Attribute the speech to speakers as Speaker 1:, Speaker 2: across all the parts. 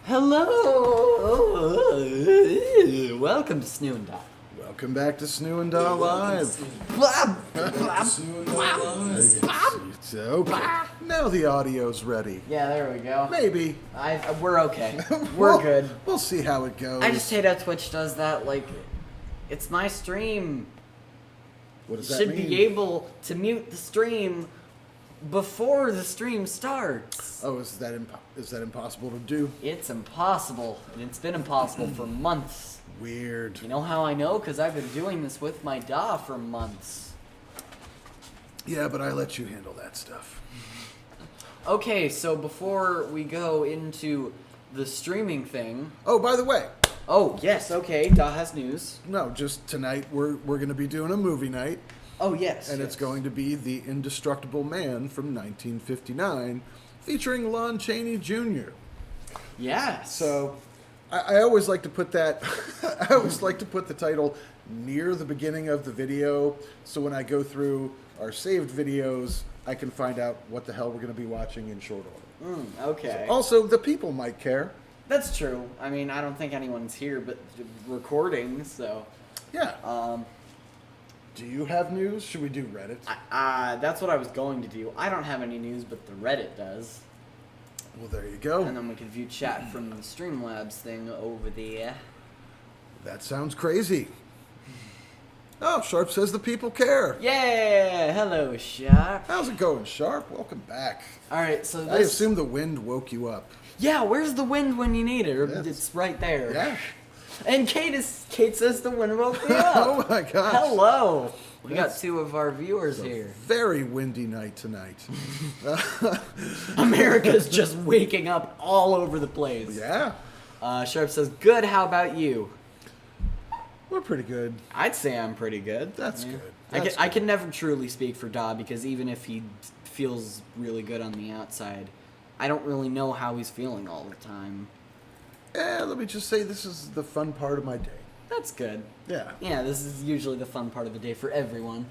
Speaker 1: Hello! Welcome to Snoo and Dot.
Speaker 2: Welcome back to Snoo and Daw Live. It's okay. Now the audio's ready.
Speaker 1: Yeah, there we go.
Speaker 2: Maybe.
Speaker 1: We're okay. We're good.
Speaker 2: We'll see how it goes.
Speaker 1: I just hate how Twitch does that. Like, it's my stream.
Speaker 2: What does that
Speaker 1: Should
Speaker 2: mean?
Speaker 1: be able to mute the stream before the stream starts.
Speaker 2: Oh, is that impossible to do?
Speaker 1: It's impossible, and it's been impossible for months.
Speaker 2: Weird.
Speaker 1: You know how I know? Because I've been doing this with my DAW for months.
Speaker 2: Yeah, but I let you handle that stuff.
Speaker 1: Okay, so before we go into the streaming thing...
Speaker 2: Oh, by the way.
Speaker 1: Oh, yes, okay, DAW has news.
Speaker 2: No, just tonight we're going to be doing a movie night.
Speaker 1: Oh, yes.
Speaker 2: And it's going to be The Indestructible Man from 1959, featuring Lon Chaney Jr.
Speaker 1: Yes.
Speaker 2: So, I always like to put that, I always like to put the title near the beginning of the video, so when I go through our saved videos, I can find out what the hell we're going to be watching in short order.
Speaker 1: Okay.
Speaker 2: So also, the people might care.
Speaker 1: That's true. I mean, I don't think anyone's here but recording, so...
Speaker 2: Yeah. Do you have news? Should we do Reddit?
Speaker 1: That's what I was going to do. I don't have any news, but the Reddit does.
Speaker 2: Well, there you go.
Speaker 1: And then we can view chat from the Streamlabs thing over there.
Speaker 2: That sounds crazy. Oh, Sharp says the people care.
Speaker 1: Yeah! Hello, Sharp.
Speaker 2: How's it going, Sharp? Welcome back.
Speaker 1: Alright, so this...
Speaker 2: I assume the wind woke you up.
Speaker 1: Yeah, where's the wind when you need it?
Speaker 2: Yes.
Speaker 1: It's right there.
Speaker 2: Yeah.
Speaker 1: And Kate says the wind woke me up.
Speaker 2: Oh my gosh.
Speaker 1: Hello. We got
Speaker 2: That's-
Speaker 1: two of our viewers here.
Speaker 2: Very windy night tonight.
Speaker 1: America's just waking up all over the place.
Speaker 2: Yeah.
Speaker 1: Sharp says, good, how about you?
Speaker 2: We're pretty good.
Speaker 1: I'd say I'm pretty good.
Speaker 2: That's
Speaker 1: Yeah.
Speaker 2: good.
Speaker 1: I can never truly speak for Da because even if he feels really good on the outside, I don't really know how he's feeling all the time.
Speaker 2: Let me just say this is the fun part of my day.
Speaker 1: That's good.
Speaker 2: Yeah.
Speaker 1: Yeah, this is usually the fun part of the day for everyone.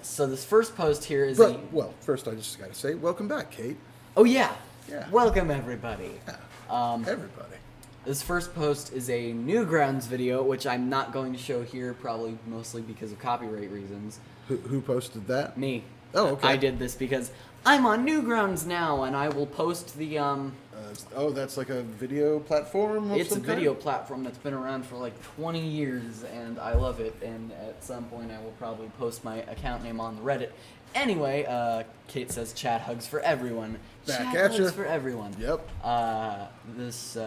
Speaker 1: So this first post here is
Speaker 2: Well, first I just got to say, welcome back, Kate.
Speaker 1: Oh yeah.
Speaker 2: Yeah.
Speaker 1: Welcome everybody.
Speaker 2: Yeah. Everybody.
Speaker 1: This first post is a Newgrounds video, which I'm not going to show here, probably mostly because of copyright reasons.
Speaker 2: Who posted that?
Speaker 1: Me.
Speaker 2: Oh, okay.
Speaker 1: I did this because I'm on Newgrounds now, and I will post the
Speaker 2: That's like a video platform of
Speaker 1: It's a
Speaker 2: some kind?
Speaker 1: video platform that's been around for like 20 years, and I love it. And at some point, I will probably post my account name on the Reddit. Anyway, Kate says, "Chat hugs for everyone."
Speaker 2: Back
Speaker 1: Chat
Speaker 2: at
Speaker 1: hugs
Speaker 2: ya.
Speaker 1: for everyone.
Speaker 2: Yep.
Speaker 1: This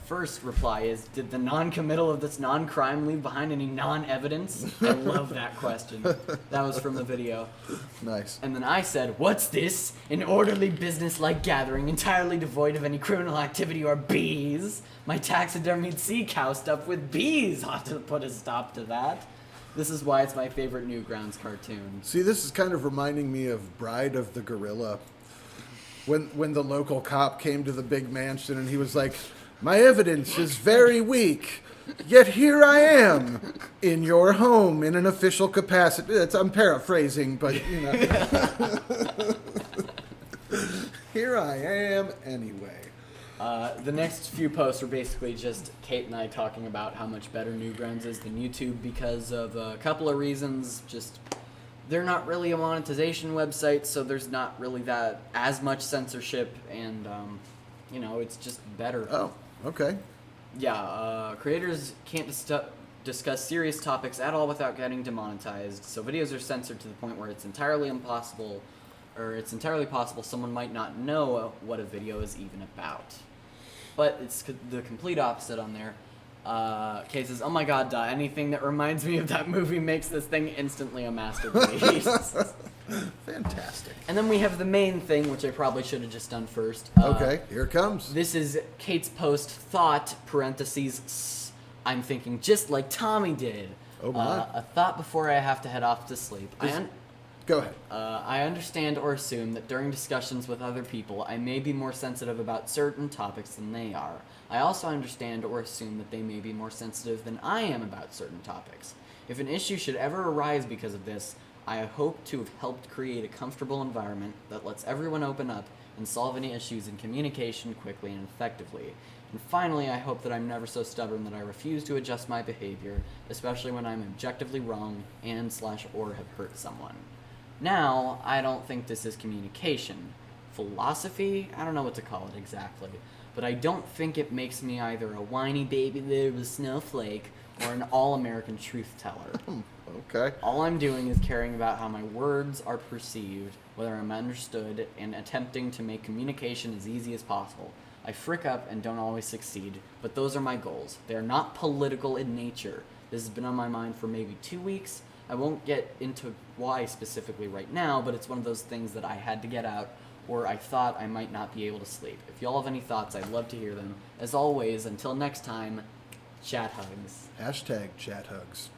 Speaker 1: first reply is, "Did the non-committal of this non-crime leave behind any non-evidence?" I love that question. That was from the video.
Speaker 2: Nice.
Speaker 1: And then I said, "What's this? An orderly business-like gathering entirely devoid of any criminal activity or bees? My taxidermied sea cow stuffed with bees ought to put a stop to that." This is why it's my favorite Newgrounds cartoon.
Speaker 2: See, this is kind of reminding me of Bride of the Gorilla. When the local cop came to the big mansion and he was like, "My evidence is very weak, yet here I am in your home in an official capacity." I'm paraphrasing, but you know. Here I am anyway.
Speaker 1: The next few posts are basically just Kate and I talking about how much better Newgrounds is than YouTube because of a couple of reasons. Just, they're not really a monetization website, so there's not really that as much censorship, and you know, it's just better.
Speaker 2: Oh, okay.
Speaker 1: Yeah, creators can't discuss serious topics at all without getting demonetized, so videos are censored to the point where it's entirely impossible, or it's entirely possible someone might not know what a video is even about. But it's the complete opposite on there. Kay says, "Oh my god, duh, anything that reminds me of that movie makes this thing instantly a masterpiece."
Speaker 2: Fantastic.
Speaker 1: And then we have the main thing, which I probably should have just done first.
Speaker 2: Okay, here it comes.
Speaker 1: This is Kate's post, thought, parentheses, I'm thinking just like Tommy did.
Speaker 2: Oh my.
Speaker 1: A thought before I have to head off to sleep.
Speaker 2: Go ahead.
Speaker 1: I understand or assume that during discussions with other people, I may be more sensitive about certain topics than they are. I also understand or assume that they may be more sensitive than I am about certain topics. If an issue should ever arise because of this, I hope to have helped create a comfortable environment that lets everyone open up and solve any issues in communication quickly and effectively. And finally, I hope that I'm never so stubborn that I refuse to adjust my behavior, especially when I'm objectively wrong and/or have hurt someone. Now, I don't think this is communication. Philosophy? I don't know what to call it exactly. But I don't think it makes me either a whiny baby little snowflake or an all-American truth teller.
Speaker 2: Okay.
Speaker 1: All I'm doing is caring about how my words are perceived, whether I'm understood, and attempting to make communication as easy as possible. I frick up and don't always succeed, but those are my goals. They are not political in nature. This has been on my mind for maybe 2 weeks. I won't get into why specifically right now, but it's one of those things that I had to get out, or I thought I might not be able to sleep. If y'all have any thoughts, I'd love to hear them. As always, until next time, chat hugs.
Speaker 2: Hashtag chat hugs.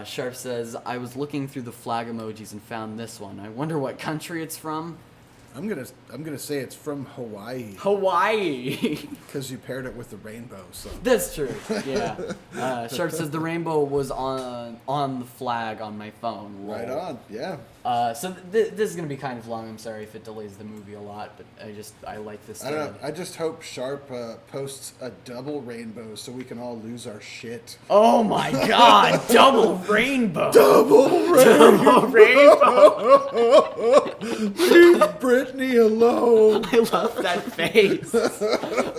Speaker 1: Sharp says, I was looking through the flag emojis and found this one. I wonder what country it's from.
Speaker 2: I'm gonna say it's from Hawaii.
Speaker 1: Hawaii!
Speaker 2: Because you paired it with the rainbow, so.
Speaker 1: That's true, yeah. Sharp says the rainbow was on the flag on my phone. Lol.
Speaker 2: Right on, yeah.
Speaker 1: So this is going to be kind of long. I'm sorry if it delays the movie a lot, but I like this.
Speaker 2: I don't know. I just hope Sharp posts a double rainbow so we can all lose our shit.
Speaker 1: Oh my god, double rainbow!
Speaker 2: Double
Speaker 1: Double rainbow!
Speaker 2: Leave Brittany alone.
Speaker 1: I love that face.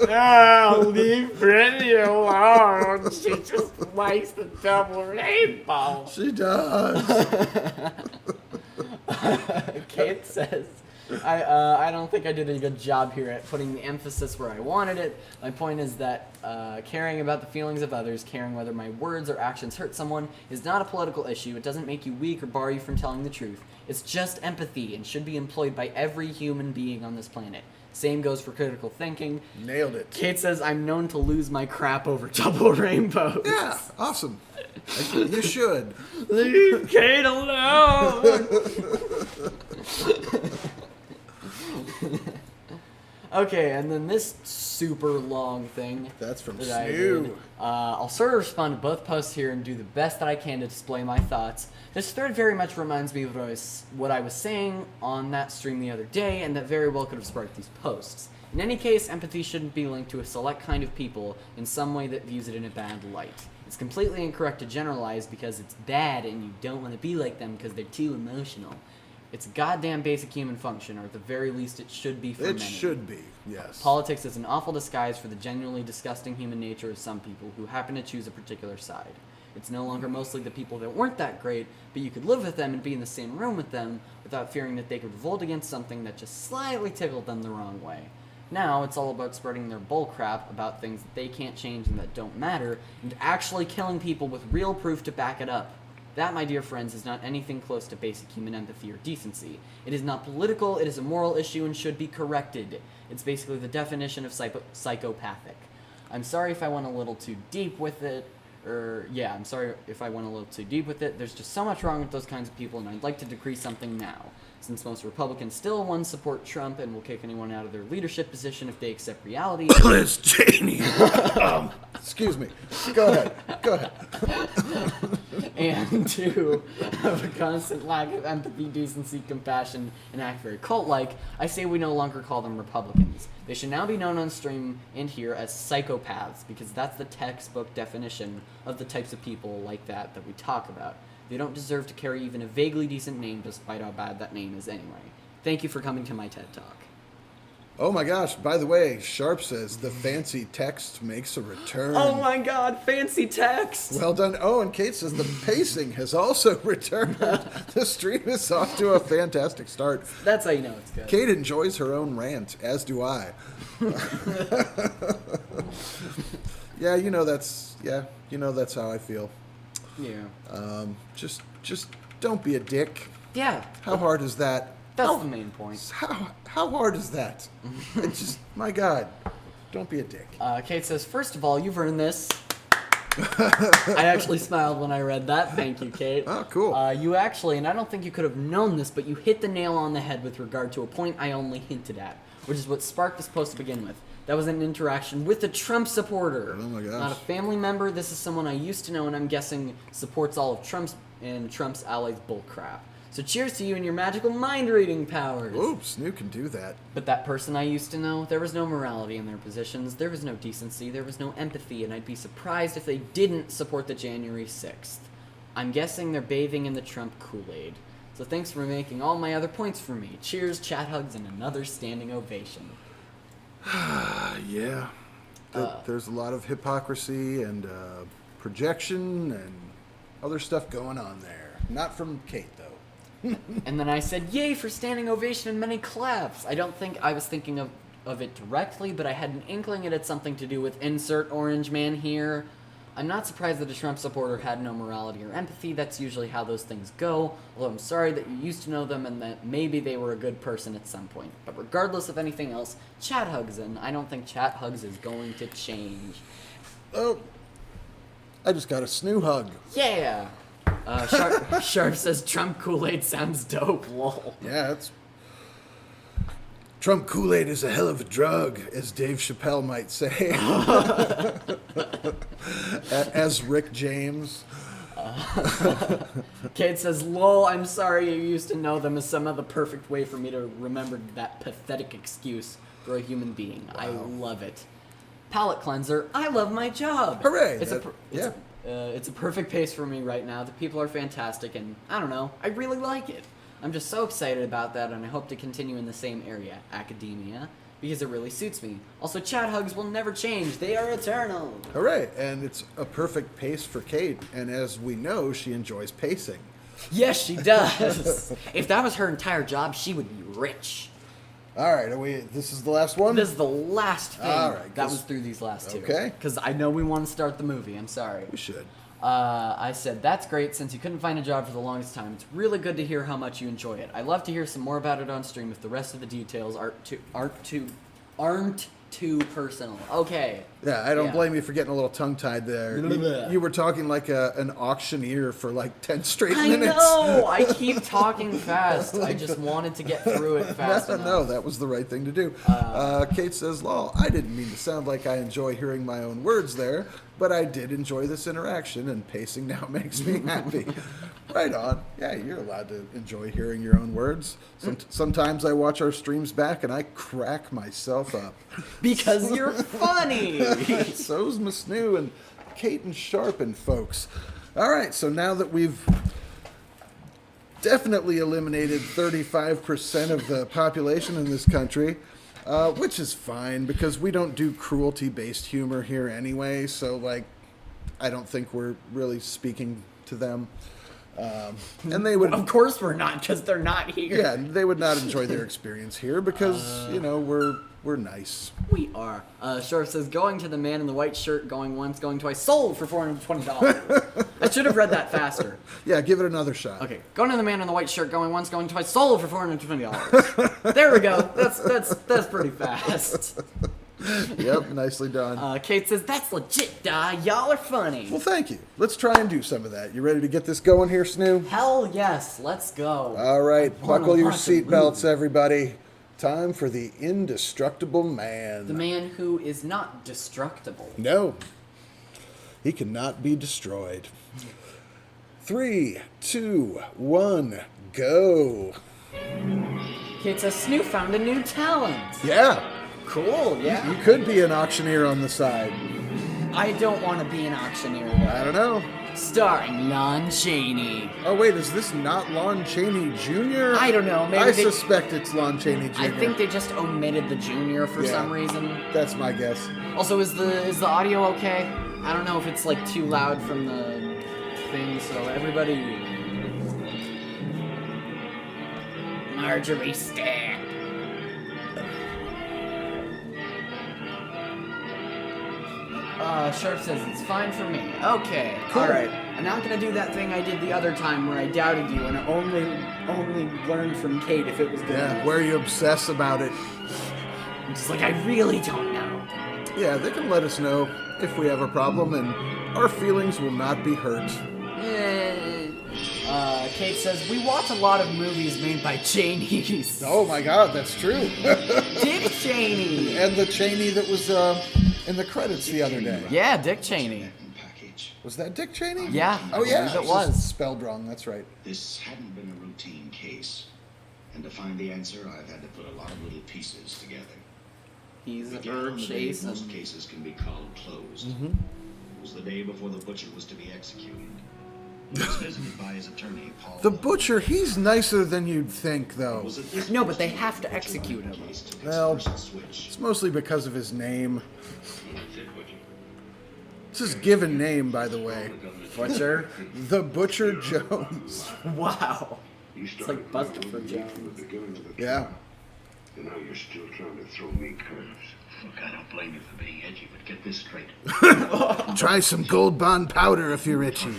Speaker 1: No, leave Brittany alone. She just likes the double rainbow.
Speaker 2: She does.
Speaker 1: Kate says, I don't think I did a good job here at putting the emphasis where I wanted it. My point is that caring about the feelings of others, caring whether my words or actions hurt someone, is not a political issue. It doesn't make you weak or bar you from telling the truth. It's just empathy and should be employed by every human being on this planet. Same goes for critical thinking.
Speaker 2: Nailed it.
Speaker 1: Kate says, I'm known to lose my crap over double rainbows.
Speaker 2: Yeah, awesome. You should.
Speaker 1: Leave Kate alone. Okay, and then this super long thing.
Speaker 2: That's from
Speaker 1: that I
Speaker 2: Snoo.
Speaker 1: did. I'll sort of respond to both posts here and do the best that I can to display my thoughts. This thread very much reminds me of what I was saying on that stream the other day, and that very well could have sparked these posts. In any case, empathy shouldn't be linked to a select kind of people in some way that views it in a bad light. It's completely incorrect to generalize because it's bad and you don't want to be like them because they're too emotional. It's a goddamn basic human function, or at the very least it should be for many.
Speaker 2: It should be, yes.
Speaker 1: Politics is an awful disguise for the genuinely disgusting human nature of some people who happen to choose a particular side. It's no longer mostly the people that weren't that great, but you could live with them and be in the same room with them without fearing that they could revolt against something that just slightly tickled them the wrong way. Now, it's all about spreading their bullcrap about things that they can't change and that don't matter, and actually killing people with real proof to back it up. That, my dear friends, is not anything close to basic human empathy or decency. It is not political, it is a moral issue and should be corrected. It's basically the definition of psychopathic. I'm sorry if I went a little too deep with it, I'm sorry if I went a little too deep with it. There's just so much wrong with those kinds of people, and I'd like to decree something now. Since most Republicans still support Trump and will kick anyone out of their leadership position if they accept reality.
Speaker 2: Liz Cheney. Excuse me. Go ahead.
Speaker 1: And two, of a constant lack of empathy, decency, compassion, and act very cult-like, I say we no longer call them Republicans. They should now be known on stream and here as psychopaths, because that's the textbook definition of the types of people like that we talk about. They don't deserve to carry even a vaguely decent name, despite how bad that name is anyway. Thank you for coming to my TED Talk.
Speaker 2: Oh my gosh, by the way, Sharp says the fancy text makes a return.
Speaker 1: Oh my god, fancy text!
Speaker 2: Well done. Oh, and Kate says the pacing has also returned. The stream is off to a fantastic start.
Speaker 1: That's how you know it's good.
Speaker 2: Kate enjoys her own rant, as do I. That's how I feel.
Speaker 1: Yeah.
Speaker 2: Just don't be a dick.
Speaker 1: Yeah.
Speaker 2: How hard is that?
Speaker 1: That's the main point.
Speaker 2: How hard is that? It's just, my God, don't be a dick.
Speaker 1: Kate says, first of all, you've earned this. I actually smiled when I read that. Thank you, Kate.
Speaker 2: Oh, cool.
Speaker 1: You actually, and I don't think you could have known this, but you hit the nail on the head with regard to a point I only hinted at, which is what sparked this post to begin with. That was an interaction with a Trump supporter.
Speaker 2: Oh my gosh.
Speaker 1: Not a family member. This is someone I used to know and I'm guessing supports all of Trump's allies' bullcrap. So cheers to you and your magical mind-reading powers.
Speaker 2: Oops, Snoo can do that.
Speaker 1: But that person I used to know, there was no morality in their positions, there was no decency, there was no empathy, and I'd be surprised if they didn't support the January 6th. I'm guessing they're bathing in the Trump Kool-Aid. So thanks for making all my other points for me. Cheers, chat hugs, and another standing ovation.
Speaker 2: Yeah. There's a lot of hypocrisy and projection and other stuff going on there. Not from Kate, though.
Speaker 1: And then I said, yay for standing ovation and many claps. I don't think I was thinking of it directly, but I had an inkling it had something to do with insert orange man here. I'm not surprised that a Trump supporter had no morality or empathy. That's usually how those things go. Although I'm sorry that you used to know them and that maybe they were a good person at some point. But regardless of anything else, chat hugs, and I don't think chat hugs is going to change.
Speaker 2: Oh, I just got a Snoo hug.
Speaker 1: Yeah! Sharp says Trump Kool-Aid sounds dope, lol.
Speaker 2: Yeah, it's... Trump Kool-Aid is a hell of a drug, as Dave Chappelle might say. As Rick James.
Speaker 1: Kate says, lol, I'm sorry you used to know them as some other perfect way for me to remember that pathetic excuse for a human being. Wow. I love it. Palate cleanser, I love my job.
Speaker 2: Hooray!
Speaker 1: It's a perfect pace for me right now. The people are fantastic, and I don't know, I really like it. I'm just so excited about that, and I hope to continue in the same area, academia, because it really suits me. Also, chat hugs will never change. They are eternal.
Speaker 2: Hooray! And it's a perfect pace for Kate, and as we know, she enjoys pacing.
Speaker 1: Yes, she does. If that was her entire job, she would be rich.
Speaker 2: All right, this is the last one?
Speaker 1: This is the last thing
Speaker 2: all right,
Speaker 1: that was through these last two.
Speaker 2: Okay.
Speaker 1: Because I know we want to start the movie. I'm sorry.
Speaker 2: We should.
Speaker 1: I said, that's great. Since you couldn't find a job for the longest time, it's really good to hear how much you enjoy it. I'd love to hear some more about it on stream if the rest of the details aren't too personal. Okay.
Speaker 2: Yeah, I don't blame you for getting a little tongue-tied there. You were talking like an auctioneer for like 10 straight minutes.
Speaker 1: I know! I keep talking fast. I just wanted to get through it fast enough.
Speaker 2: No, that was the right thing to do. Kate says, lol, I didn't mean to sound like I enjoy hearing my own words there, but I did enjoy this interaction, and pacing now makes me happy. Right on. Yeah, you're allowed to enjoy hearing your own words. Sometimes I watch our streams back and I crack myself up.
Speaker 1: Because you're funny!
Speaker 2: So's Miss Snoo and Kate and Sharp and folks. All right, so now that we've definitely eliminated 35% of the population in this country, which is fine because we don't do cruelty-based humor here anyway, so like I don't think we're really speaking to them. And they would,
Speaker 1: of course we're not, because they're not here.
Speaker 2: Yeah, they would not enjoy their experience here because we're nice.
Speaker 1: We are. Sharp says, going to the man in the white shirt, going once, going twice, sold for $420. I should have read that faster.
Speaker 2: Yeah, give it another shot.
Speaker 1: Okay, going to the man in the white shirt, going once, going twice, sold for $420. There we go. That's pretty fast.
Speaker 2: Yep, nicely done.
Speaker 1: Kate says, that's legit, y'all are funny.
Speaker 2: Well, thank you. Let's try and do some of that. You ready to get this going here, Snoo?
Speaker 1: Hell yes, let's go.
Speaker 2: All right, buckle your seatbelts, everybody. Time for the Indestructible Man.
Speaker 1: The man who is not destructible.
Speaker 2: No, he cannot be destroyed. 3, 2, 1, go.
Speaker 1: Kate says, Snoo found a new talent.
Speaker 2: Yeah.
Speaker 1: Cool, yeah.
Speaker 2: You could be an auctioneer on the side.
Speaker 1: I don't want to be an auctioneer.
Speaker 2: I don't know.
Speaker 1: Starring Lon Chaney.
Speaker 2: Oh, wait, is this not Lon Chaney Jr.?
Speaker 1: I don't know. Maybe
Speaker 2: I suspect it's Lon Chaney Jr.
Speaker 1: I think they just omitted the junior for some reason.
Speaker 2: That's my guess.
Speaker 1: Also, is the audio okay? I don't know if it's like too loud from the thing, so everybody... Marjorie Stack. Sharp says it's fine for me. Okay, cool. Alright. I'm not gonna do that thing I did the other time where I doubted you and only learned from Kate if it was good.
Speaker 2: Yeah, where you obsess about it.
Speaker 1: I'm just like, I really don't know.
Speaker 2: Yeah, they can let us know if we have a problem, and our feelings will not be hurt.
Speaker 1: Kate says, we watch a lot of movies made by Cheneys.
Speaker 2: Oh my god, that's true.
Speaker 1: Dick Cheney!
Speaker 2: And the Cheney that was in the credits the other day.
Speaker 1: Yeah, Dick Cheney.
Speaker 2: Was that Dick Cheney?
Speaker 1: Yeah.
Speaker 2: Oh yeah,
Speaker 1: it was.
Speaker 2: Spelled wrong, that's right.
Speaker 3: This hadn't been a routine case. And to find the answer, I've had to put a lot of little pieces together.
Speaker 1: He's
Speaker 3: The
Speaker 1: a
Speaker 3: gap on
Speaker 1: bird
Speaker 3: the date
Speaker 1: chasing.
Speaker 3: most cases can be called closed.
Speaker 2: Mm-hmm.
Speaker 3: It was the day before the butcher was to be executed. He was visited by his attorney, Paul.
Speaker 2: The butcher, he's nicer than you'd think, though.
Speaker 1: No, but they have to execute him.
Speaker 2: Well, it's mostly because of his name. It's his given name, by the way.
Speaker 1: Butcher?
Speaker 2: The Butcher Jones.
Speaker 1: Wow. It's like Buster for Jones.
Speaker 2: Yeah.
Speaker 4: And now you're still trying to throw me curves.
Speaker 3: Look, I don't blame you for being edgy, but get this straight.
Speaker 2: Try some Gold Bond powder if you're itchy.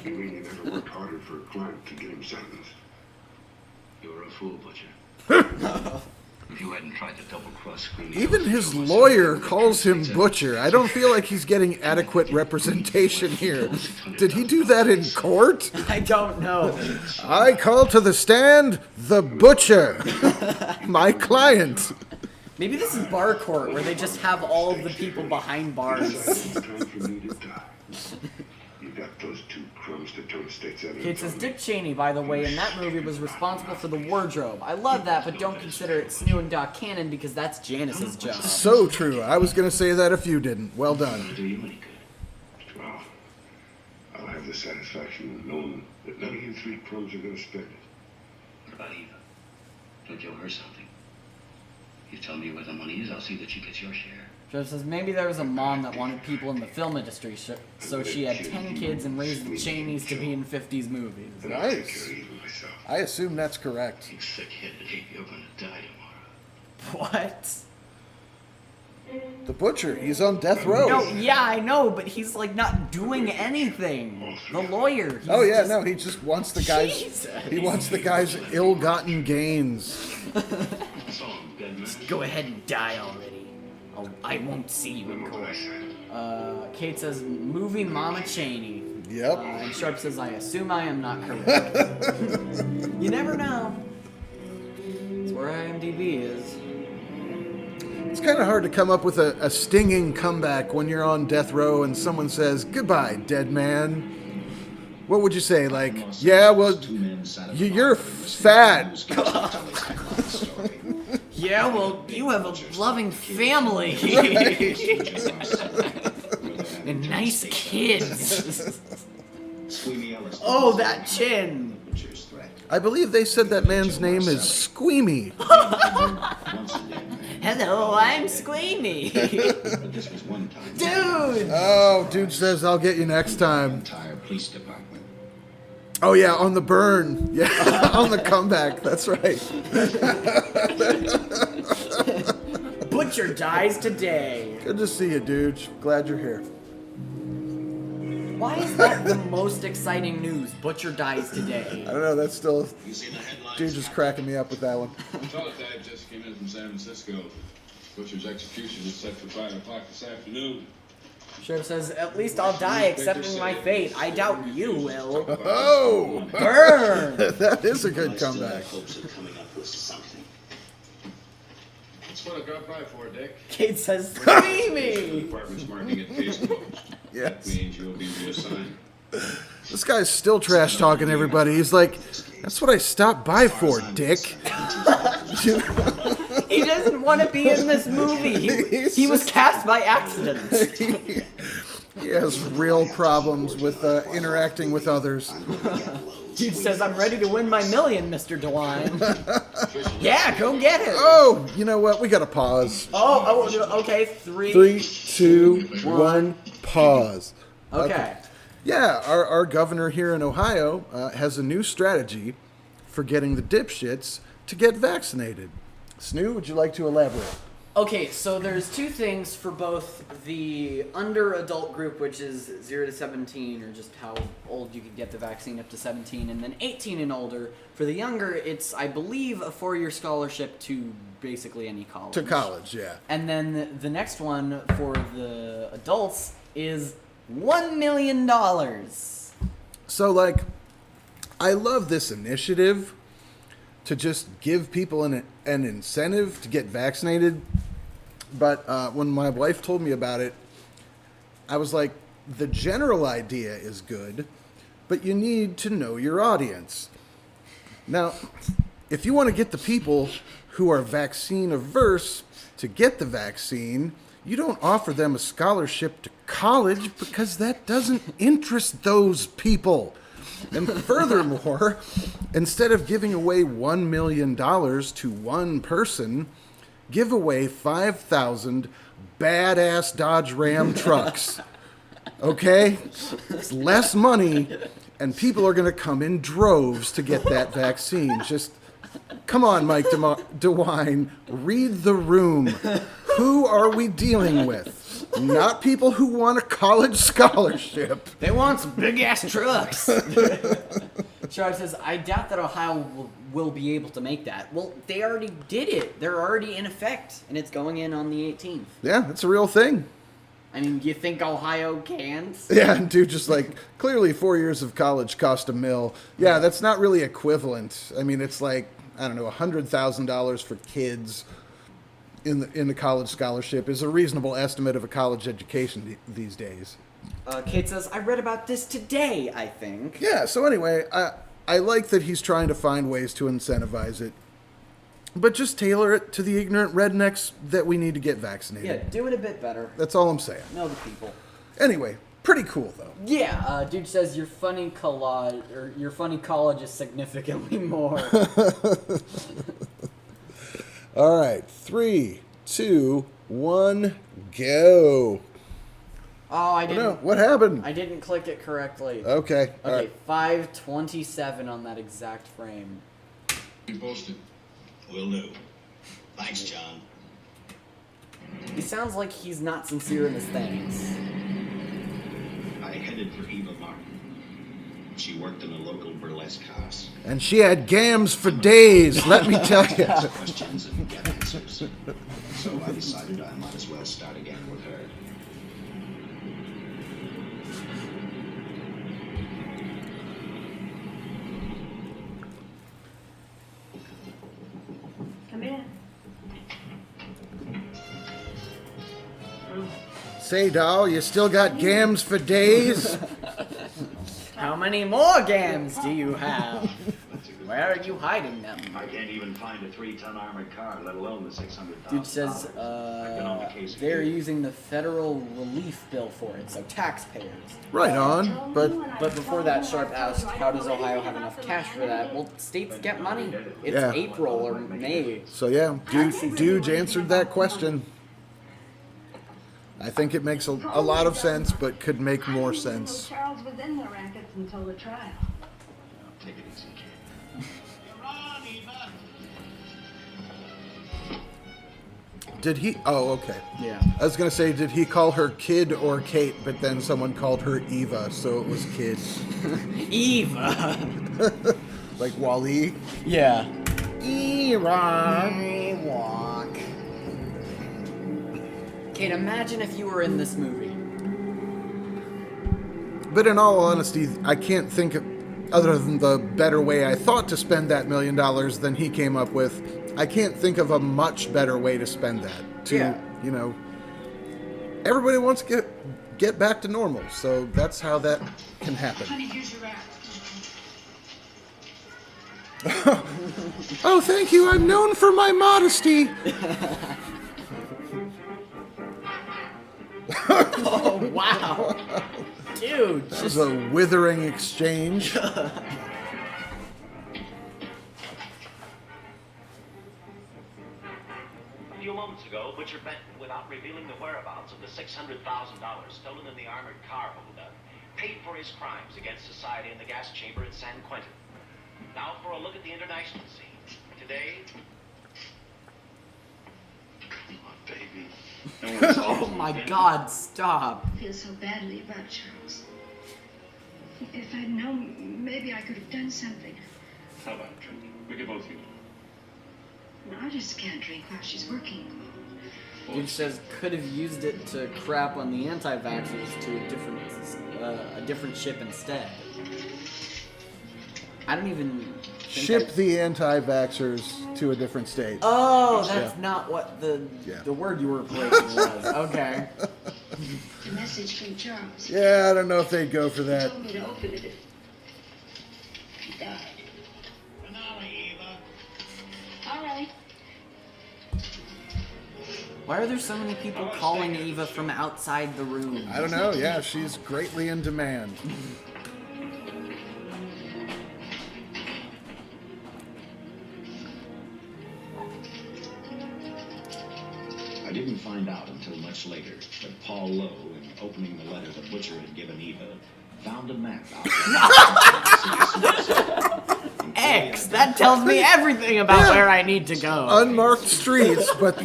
Speaker 4: You mean you never worked harder for a client to get him sentenced?
Speaker 3: You're a fool, Butcher. If you hadn't tried to double-cross Screaming...
Speaker 2: Even his lawyer calls him Butcher. I don't feel like he's getting adequate representation here. Did he do that in court?
Speaker 1: I don't know.
Speaker 2: I call to the stand the Butcher, my client.
Speaker 1: Maybe this is bar court where they just have all of the people behind bars.
Speaker 4: It's time for me to die. You got those two crumbs to turn state's evidence.
Speaker 1: It says
Speaker 4: on me.
Speaker 1: Dick Cheney, by the way, in that movie was responsible for the wardrobe. I love that, but don't consider it Snoo and Doc canon because that's Janice's job.
Speaker 2: So true. I was going to say that if you didn't. Well done.
Speaker 3: Do you any good?
Speaker 4: Well, I'll have the satisfaction of knowing that none of you three crumbs are going to spend it.
Speaker 3: What about Eva? Don't you owe her something? You tell me where the money is, I'll see that she gets your share.
Speaker 1: So it says maybe there was a mom that wanted people in the film industry, so she had 10 kids and raised the Cheneys to be in 50s movies.
Speaker 4: And I'll take
Speaker 2: Nice.
Speaker 4: care of Eva myself.
Speaker 2: I assume that's correct.
Speaker 3: You thick-headed ape, you're gonna die tomorrow.
Speaker 1: What?
Speaker 2: The Butcher, he's on death row.
Speaker 1: No, yeah, I know, but he's like not doing anything. The lawyer. He's
Speaker 2: Oh yeah,
Speaker 1: just-
Speaker 2: no, he just wants the guy's.
Speaker 1: Jesus.
Speaker 2: He wants the guy's ill-gotten gains.
Speaker 3: That's all, dead man.
Speaker 1: Go ahead and die already. I won't see you in
Speaker 4: Remember what I
Speaker 1: court.
Speaker 4: said.
Speaker 1: Kate says, movie Mama Cheney.
Speaker 2: Yep.
Speaker 1: And Sharp says, I assume I am not correct. You never know. That's where IMDb is.
Speaker 2: It's kind of hard to come up with a stinging comeback when you're on death row and someone says, "Goodbye, dead man." What would you say? Like, yeah, well, you're fat.
Speaker 1: Yeah, well, you have a loving family. And nice kids. Oh, that chin.
Speaker 2: I believe they said that man's name is Squeamy.
Speaker 1: Hello, I'm Squeamy. Dude!
Speaker 2: Oh, dude says, "I'll get you next time."
Speaker 3: Entire police department.
Speaker 2: Oh yeah, on the burn. Yeah, on the comeback. That's right.
Speaker 1: Butcher dies today.
Speaker 2: Good to see you, dude. Glad you're here.
Speaker 1: Why is that the most exciting news? Butcher dies today.
Speaker 2: I don't know. That's still.
Speaker 3: You see the headlines?
Speaker 2: Dude just cracking me up with that one.
Speaker 5: Teletype just came in from San Francisco. Butcher's execution is set for 5 o'clock this afternoon.
Speaker 1: Sheriff says, at least I'll die accepting my fate. I doubt you will.
Speaker 2: Oh,
Speaker 1: Burn!
Speaker 2: that is a good comeback.
Speaker 3: Hopes of coming up with something.
Speaker 5: That's what I got by for, Dick.
Speaker 1: Kate says,
Speaker 5: The
Speaker 1: Squeamy!
Speaker 5: department's marking it case closed.
Speaker 2: Yes.
Speaker 5: That means you'll be reassigned.
Speaker 2: This guy's still trash talking everybody. He's like, "That's what I stopped by for, Dick."
Speaker 1: He doesn't want to be in this movie. He was cast by accident.
Speaker 2: He has real problems with interacting with others.
Speaker 1: Dude says, I'm ready to win my million, Mr. DeWine. Yeah, go get it.
Speaker 2: Oh, you know what? We gotta pause.
Speaker 1: Okay, three.
Speaker 2: 3, 2, 1, pause.
Speaker 1: Okay.
Speaker 2: Yeah, our governor here in Ohio has a new strategy for getting the dipshits to get vaccinated. Snoo, would you like to elaborate?
Speaker 1: Okay, so there's two things for both the under adult group, which is 0 to 17, or just how old you could get the vaccine up to 17, and then 18 and older. For the younger, it's, I believe, a 4-year scholarship to basically any college.
Speaker 2: To college, yeah.
Speaker 1: And then the next one for the adults is $1 million.
Speaker 2: So, like, I love this initiative to just give people an incentive to get vaccinated. But when my wife told me about it, I was like, the general idea is good, but you need to know your audience. Now, if you want to get the people who are vaccine averse to get the vaccine, you don't offer them a scholarship to college because that doesn't interest those people. And furthermore, instead of giving away $1 million to one person, give away 5,000 badass Dodge Ram trucks. Okay? It's less money, and people are going to come in droves to get that vaccine. Just, come on, Mike DeWine, read the room. Who are we dealing with? Not people who want a college scholarship.
Speaker 1: They want some big-ass trucks. Sharp says, I doubt that Ohio will be able to make that. Well, they already did it. They're already in effect, and it's going in on the 18th.
Speaker 2: Yeah, that's a real thing.
Speaker 1: I mean, do you think Ohio can?
Speaker 2: Yeah, dude, just like, clearly 4 years of college cost $1 million. Yeah, that's not really equivalent. I mean, it's like, I don't know, $100,000 for kids in the college scholarship is a reasonable estimate of a college education these days.
Speaker 1: Kate says, I read about this today, I think.
Speaker 2: Yeah, so anyway, I like that he's trying to find ways to incentivize it, but just tailor it to the ignorant rednecks that we need to get vaccinated.
Speaker 1: Yeah, do it a bit better.
Speaker 2: That's all I'm saying.
Speaker 1: Know the people.
Speaker 2: Anyway, pretty cool though.
Speaker 1: Yeah, dude says your funny collage is significantly more.
Speaker 2: All right, 3, 2, 1, go.
Speaker 1: Oh, I didn't.
Speaker 2: No, what happened?
Speaker 1: I didn't click it correctly.
Speaker 2: Okay. All
Speaker 1: Okay,
Speaker 2: right.
Speaker 1: 5:27 on that exact frame.
Speaker 5: You posted.
Speaker 6: Will do. Thanks, John.
Speaker 1: He sounds like he's not sincere in his thanks.
Speaker 6: I headed for Eva Martin. She worked in a local burlesque house.
Speaker 2: And she had gams for days, let me tell you.
Speaker 6: Ask questions and get answers. So I decided I might as well start again with her.
Speaker 7: Come in.
Speaker 2: Say, doll, you still got gams for days?
Speaker 1: How many more gams do you have? Where are you hiding them?
Speaker 6: I can't even find a 3-ton armored car, let alone the $600,000.
Speaker 1: Dude says they're using the federal relief bill for it, so taxpayers.
Speaker 2: Right on, but
Speaker 1: But before that, Sharp asked, how does Ohio have enough cash for that? Well, states get money. It's
Speaker 2: Yeah.
Speaker 1: April or May.
Speaker 2: so yeah, Dude answered that question. I think it makes a lot of sense, but could make more sense.
Speaker 7: Charles was in the rackets until the trial.
Speaker 6: Take it easy, kid.
Speaker 2: Did he? Oh, okay.
Speaker 1: Yeah.
Speaker 2: I was going to say, did he call her Kid or Kate, but then someone called her Eva, so it was Kid.
Speaker 1: Eva.
Speaker 2: Like Wall-E?
Speaker 1: Yeah.
Speaker 2: Eva.
Speaker 1: Walk. Kate, imagine if you were in this movie.
Speaker 2: But in all honesty, I can't think of, other than the better way I thought to spend that $1 million than he came up with, I can't think of a much better way to spend that.
Speaker 1: Yeah.
Speaker 2: You know, everybody wants to get back to normal, so that's how that can happen.
Speaker 7: Honey, here's your app.
Speaker 2: Oh, thank you. I'm known for my modesty.
Speaker 1: Oh, wow. Dude,
Speaker 2: This is a withering exchange.
Speaker 8: A few moments ago, Butcher Benton, without revealing the whereabouts of the $600,000 stolen in the armored car holdup, paid for his crimes against society in the gas chamber at San Quentin. Now for a look at the international scene. Today,
Speaker 6: Come on, baby.
Speaker 1: oh my God, stop.
Speaker 7: I feel so badly about Charles. If I'd known, maybe I could have done something.
Speaker 5: How about a drink? We could both use it.
Speaker 7: No, I just can't drink while she's working.
Speaker 1: Dude says could have used it to crap on the anti-vaxxers to a different ship instead. I don't even think
Speaker 2: Ship the anti-vaxxers to a different state.
Speaker 1: Oh, that's not what the word you were replacing was. Okay.
Speaker 7: A message from Charles.
Speaker 2: Yeah, I don't know if they'd go for
Speaker 7: He
Speaker 2: that.
Speaker 7: told me to open it. He died.
Speaker 6: Finale
Speaker 1: Why are there so many people calling Eva from outside the room?
Speaker 2: I don't know. Yeah, she's greatly in demand.
Speaker 6: I didn't find out until much later that Paul Lowe, in opening the letter the butcher had given Eva, found a map outlining
Speaker 1: X! That tells me everything about where I need to go.
Speaker 2: Unmarked streets, but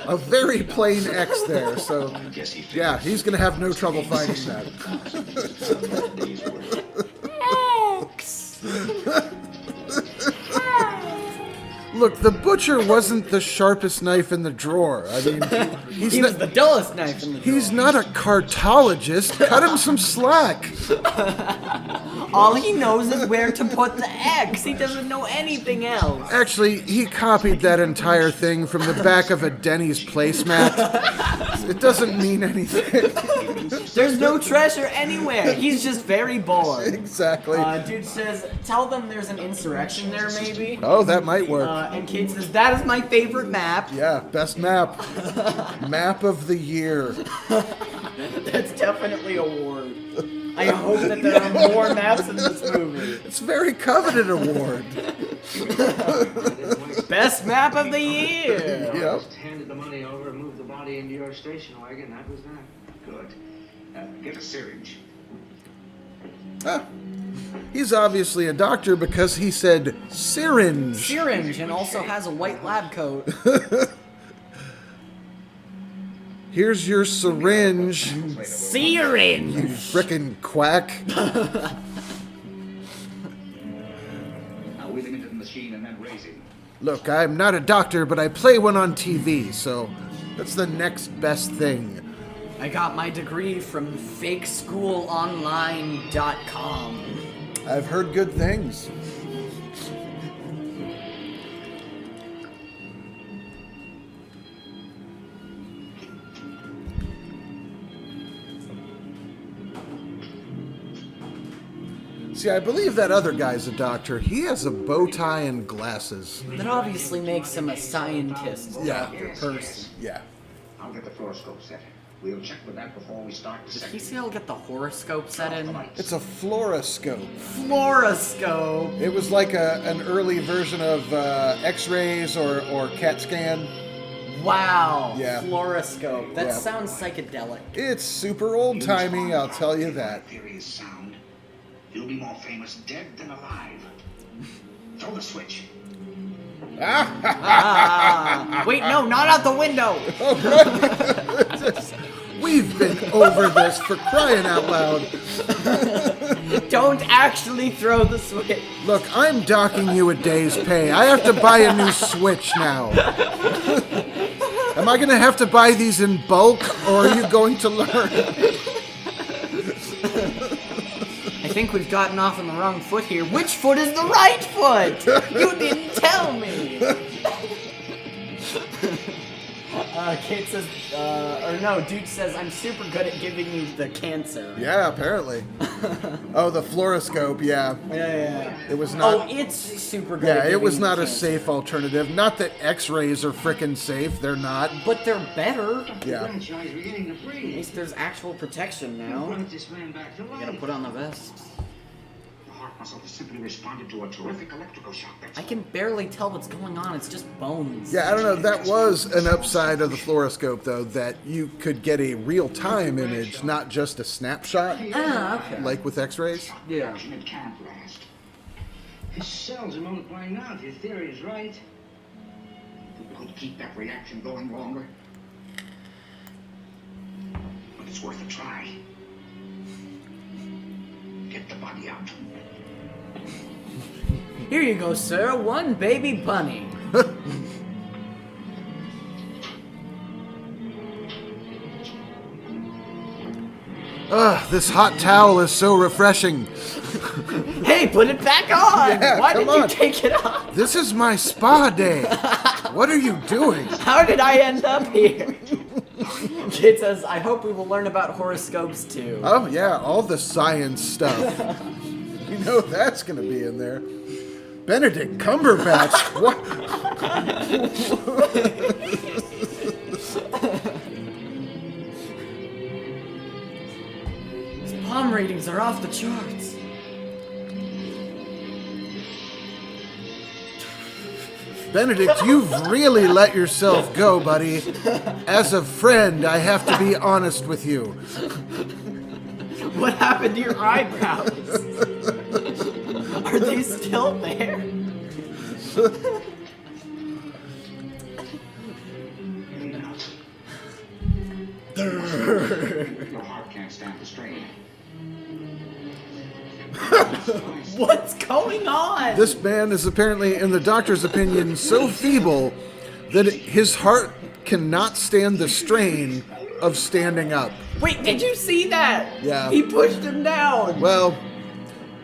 Speaker 2: a very plain X there. So, yeah, he's going to have no trouble finding that.
Speaker 1: X!
Speaker 2: Look, the butcher wasn't the sharpest knife in the drawer. I mean, he's
Speaker 1: He was
Speaker 2: not,
Speaker 1: the dullest knife in the drawer.
Speaker 2: he's not a cartologist. Cut him some slack.
Speaker 1: All he knows is where to put the X. He doesn't know anything else.
Speaker 2: Actually, he copied that entire thing from the back of a Denny's placemat. It doesn't mean anything.
Speaker 1: There's no treasure anywhere. He's just very bored.
Speaker 2: Exactly.
Speaker 1: Dude says, tell them there's an insurrection there, maybe.
Speaker 2: Oh, that might work.
Speaker 1: And Kate says, that is my favorite map.
Speaker 2: Yeah, best map. Map of the year.
Speaker 1: That's definitely a award. I hope that there are more maps in this movie.
Speaker 2: It's a very coveted award.
Speaker 1: Best map of the year.
Speaker 2: Yep.
Speaker 3: Just handed the money over and moved the body into your station wagon. That was that.
Speaker 6: Good. Get a syringe.
Speaker 2: Ah, he's obviously a doctor because he said syringe.
Speaker 1: Syringe, and also has a white lab coat.
Speaker 2: Here's your syringe,
Speaker 1: Syringe!
Speaker 2: you frickin' quack.
Speaker 6: Now wheel him into the machine and then raise him.
Speaker 2: Look, I'm not a doctor, but I play one on TV, so that's the next best thing.
Speaker 1: I got my degree from fakeschoolonline.com.
Speaker 2: I've heard good things. See, I believe that other guy's a doctor. He has a bow tie and glasses.
Speaker 1: That obviously makes him a scientist,
Speaker 2: Yeah.
Speaker 1: doctor person.
Speaker 2: Yeah.
Speaker 6: I'll get the fluoroscope set. We'll check with that before we start the
Speaker 1: Did
Speaker 6: second.
Speaker 1: he say I'll get the horoscope set in?
Speaker 2: It's a fluoroscope.
Speaker 1: Fluoroscope!
Speaker 2: It was like an early version of X-rays or CAT scan.
Speaker 1: Wow.
Speaker 2: Yeah.
Speaker 1: Fluoroscope. That
Speaker 2: Yeah.
Speaker 1: sounds psychedelic.
Speaker 2: It's super old-timey, I'll tell you that.
Speaker 6: Theory is sound. You'll be more famous dead than alive. Throw the switch.
Speaker 1: Ah! Wait, no, not out the window!
Speaker 2: We've been over this for crying out loud.
Speaker 1: Don't actually throw the switch.
Speaker 2: Look, I'm docking you a day's pay. I have to buy a new Switch now. Am I going to have to buy these in bulk, or are you going to learn?
Speaker 1: I think we've gotten off on the wrong foot here. Which foot is the right foot? You didn't tell me. Kate says, Dude says, I'm super good at giving you the cancer.
Speaker 2: Yeah, apparently. Oh, the fluoroscope, yeah.
Speaker 1: Yeah.
Speaker 2: It was not...
Speaker 1: Oh, it's super good.
Speaker 2: Yeah,
Speaker 1: at
Speaker 2: it
Speaker 1: giving
Speaker 2: was
Speaker 1: you
Speaker 2: not a
Speaker 1: cancer.
Speaker 2: safe alternative. Not that X-rays are frickin' safe. They're not.
Speaker 1: But they're better.
Speaker 2: Yeah.
Speaker 3: Franchise beginning to
Speaker 1: At
Speaker 3: freeze.
Speaker 1: least there's actual protection now.
Speaker 3: Brought this man back to
Speaker 1: You
Speaker 3: life.
Speaker 1: gotta put on the vest.
Speaker 6: The heart muscle has simply responded to a terrific electrical shock.
Speaker 1: I can barely tell what's going on. It's just bones.
Speaker 2: Yeah, I don't know. That was an upside of the fluoroscope, though, that you could get a real-time image, not just a snapshot,
Speaker 1: Ah, okay.
Speaker 2: like with X-rays.
Speaker 1: Yeah.
Speaker 6: It can't last.
Speaker 3: His cells are multiplying now. If your theory is right.
Speaker 6: We could keep that reaction going longer. But it's worth a try. Get the body out.
Speaker 1: Here you go, sir. One baby bunny.
Speaker 2: This hot towel is so refreshing.
Speaker 1: Hey, put it back on!
Speaker 2: Yeah,
Speaker 1: Why
Speaker 2: come
Speaker 1: did you
Speaker 2: on.
Speaker 1: take it off?
Speaker 2: This is my spa day. What are you doing?
Speaker 1: How did I end up here? Kid says, I hope we will learn about horoscopes too.
Speaker 2: Oh, yeah, all the science stuff. You know that's going to be in there. Benedict Cumberbatch. What?
Speaker 1: mom ratings are off the charts.
Speaker 2: Benedict, you've really let yourself go, buddy. As a friend, I have to be honest with you.
Speaker 1: What happened to your eyebrows? Are they still there?
Speaker 6: Your heart can't stand the strain.
Speaker 1: What's going on?
Speaker 2: This man is apparently, in the doctor's opinion, so feeble that his heart cannot stand the strain of standing up.
Speaker 1: Wait, did you see that?
Speaker 2: Yeah.
Speaker 1: He pushed him down.
Speaker 2: Well,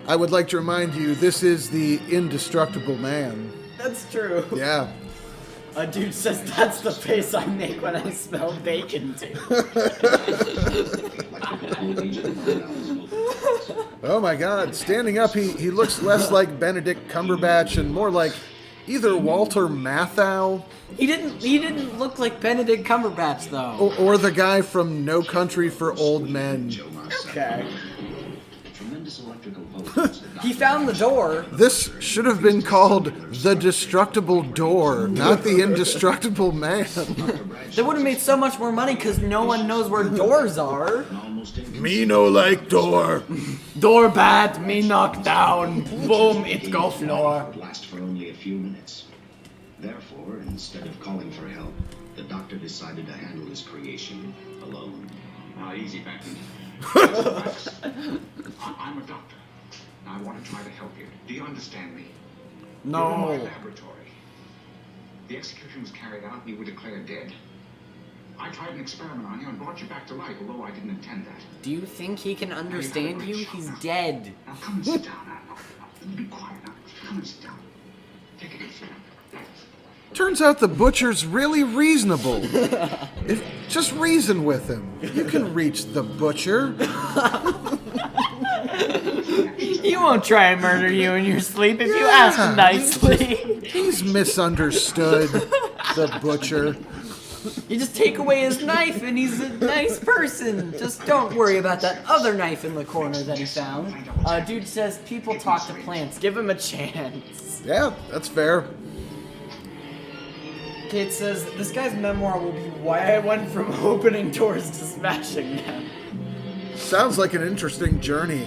Speaker 2: I would like to remind you, this is the Indestructible Man.
Speaker 1: That's true.
Speaker 2: Yeah.
Speaker 1: A dude says that's the face I make when I smell bacon too.
Speaker 2: Oh my god, standing up, he looks less like Benedict Cumberbatch and more like either Walter Matthau
Speaker 1: He didn't look like Benedict Cumberbatch though.
Speaker 2: or the guy from No Country for Old Men.
Speaker 1: Okay.
Speaker 6: Tremendous electrical voltage.
Speaker 1: He found the door.
Speaker 2: This should have been called The Destructible Door, not The Indestructible Man.
Speaker 1: They would have made so much more money because no one knows where doors are.
Speaker 2: Me no like door.
Speaker 1: Door bad, me knock down. Boom, it go floor.
Speaker 6: Would last for only a few minutes. Therefore, instead of calling for help, the doctor decided to handle his creation alone.
Speaker 5: Now, easy, Benton. I'm a doctor. I want to try to help you. Do you understand me? You're in my
Speaker 1: No.
Speaker 5: laboratory. The execution was carried out and you were declared dead. I tried an experiment on you and brought you back to life, although I didn't intend that.
Speaker 1: Do you think he can understand you? He's dead.
Speaker 5: Now come and sit down. Now, be quiet now. Come and sit down. Take a good sit.
Speaker 2: Turns out the butcher's really reasonable. If just reason with him, you can reach the butcher.
Speaker 1: He won't try and murder you in your sleep if you ask him nicely.
Speaker 2: He's misunderstood, the butcher.
Speaker 1: You just take away his knife and he's a nice person. Just don't worry about that other knife in the corner that he found. Dude says people talk to plants. Give him a chance.
Speaker 2: Yeah, that's fair.
Speaker 1: Kate says this guy's memoir will be why I went from opening doors to smashing them.
Speaker 2: Sounds like an interesting journey.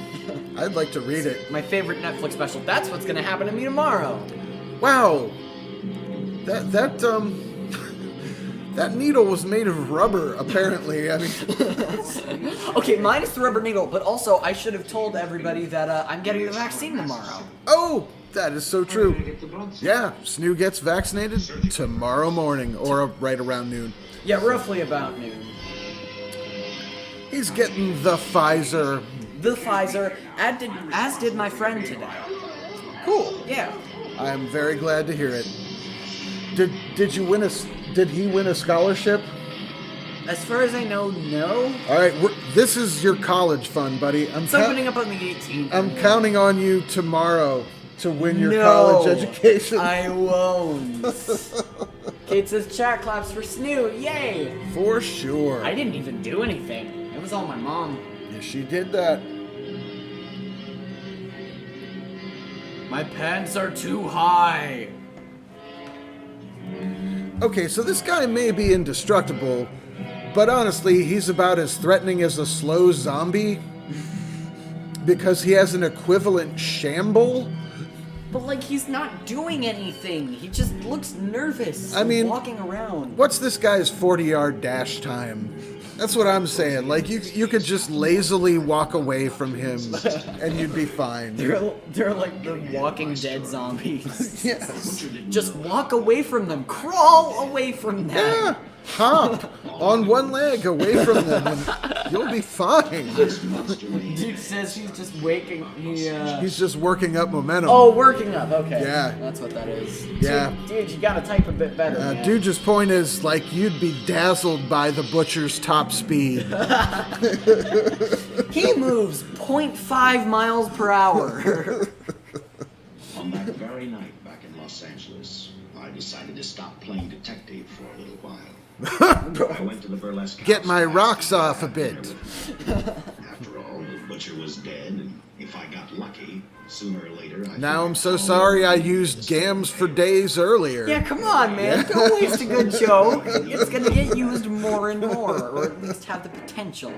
Speaker 2: I'd like to read it.
Speaker 1: My favorite Netflix special. That's what's gonna happen to me tomorrow.
Speaker 2: Wow. That needle was made of rubber, apparently. I mean,
Speaker 1: Okay, minus the rubber needle, but also I should have told everybody that I'm getting the vaccine tomorrow.
Speaker 2: oh, that is so true. Yeah, Snoo gets vaccinated tomorrow morning, or right around noon.
Speaker 1: Yeah, roughly about noon.
Speaker 2: He's getting the Pfizer.
Speaker 1: The Pfizer, as did my friend today.
Speaker 2: Cool.
Speaker 1: Yeah.
Speaker 2: I'm very glad to hear it. Did you win Did he win a scholarship?
Speaker 1: As far as I know, no.
Speaker 2: All right, this is your college fund, buddy.
Speaker 1: It's opening up on the 18th.
Speaker 2: I'm counting on you tomorrow to win your
Speaker 1: No,
Speaker 2: college education.
Speaker 1: I won't. Kate says chat claps for Snoo. Yay!
Speaker 2: For sure.
Speaker 1: I didn't even do anything. It was all my mom.
Speaker 2: Yeah, she did that.
Speaker 1: My pants are too high.
Speaker 2: Okay, so this guy may be indestructible, but honestly, he's about as threatening as a slow zombie because he has an equivalent shamble.
Speaker 1: But like he's not doing anything. He just looks nervous.
Speaker 2: I mean,
Speaker 1: walking around.
Speaker 2: What's this guy's 40-yard dash time? That's what I'm saying. Like, you could just lazily walk away from him, and you'd be fine.
Speaker 1: They're like the Walking Dead zombies.
Speaker 2: Yes.
Speaker 1: Just walk away from them. Crawl away from them.
Speaker 2: Yeah. Hop on one leg away from them, and you'll be fine.
Speaker 1: Dude says he's just waking.
Speaker 2: He's just working up momentum.
Speaker 1: Oh, working up. Okay.
Speaker 2: Yeah.
Speaker 1: That's what that is.
Speaker 2: Yeah.
Speaker 1: Dude, you gotta type a bit better. Man.
Speaker 2: Dude's point is, like, you'd be dazzled by the butcher's top speed.
Speaker 1: He moves 0.5 miles per hour.
Speaker 6: On that very night back in Los Angeles, I decided to stop playing detective for a little while. I went to the burlesque
Speaker 2: Get
Speaker 6: house
Speaker 2: my
Speaker 6: and
Speaker 2: rocks
Speaker 6: asked
Speaker 2: off a
Speaker 6: if I
Speaker 2: bit.
Speaker 6: had dinner with them. After all, the Butcher was dead, and if I got lucky, sooner or later I...
Speaker 2: Now I'm so sorry I used gams for days earlier.
Speaker 1: Yeah, come on, man. Don't waste a good joke. It's gonna get used more and more, or at least have the potential.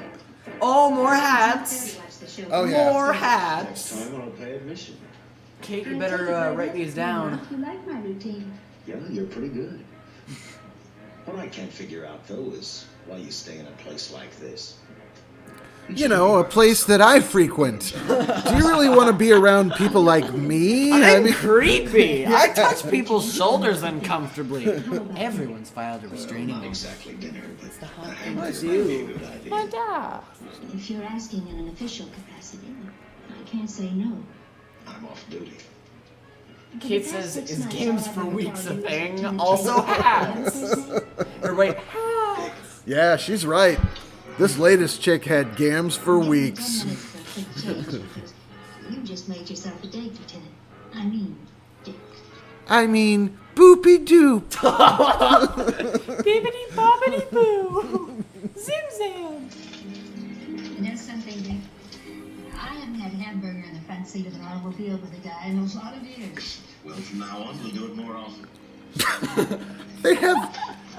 Speaker 1: Oh, more hats.
Speaker 2: Oh, yeah.
Speaker 1: More
Speaker 6: Next
Speaker 1: hats.
Speaker 6: time I'll pay admission.
Speaker 1: Kate, you better write these down.
Speaker 7: You like my routine.
Speaker 6: Yeah, you're pretty good. What I can't figure out, though, is why you stay in a place like this.
Speaker 2: You know, a place that I frequent. Do you really want to be around people like me?
Speaker 1: I'm creepy. I touch people's shoulders uncomfortably. Everyone's filed a restraining
Speaker 6: Not
Speaker 1: order.
Speaker 6: exactly dinner, but
Speaker 1: the hot
Speaker 6: a
Speaker 1: thing
Speaker 6: hamburger
Speaker 1: with
Speaker 6: might be a
Speaker 1: you.
Speaker 6: good idea.
Speaker 1: My dad.
Speaker 7: If you're asking in an official capacity, I can't say no.
Speaker 6: I'm off duty.
Speaker 1: Kate says, is games for weeks a thing? Also hats. Or wait, hats.
Speaker 2: Yeah, she's right. This latest chick had gams for weeks.
Speaker 7: 10 minutes for a quick change. You just made yourself a date, Lieutenant. I mean, Dick.
Speaker 2: I mean, boopy doop.
Speaker 1: Bibbidi bobbidi boo. Zim zam.
Speaker 7: You know something, Dick? I haven't had a hamburger in the front seat of an automobile with a guy in a lot of years.
Speaker 6: Well, from now on, we'll do it more often.
Speaker 2: They have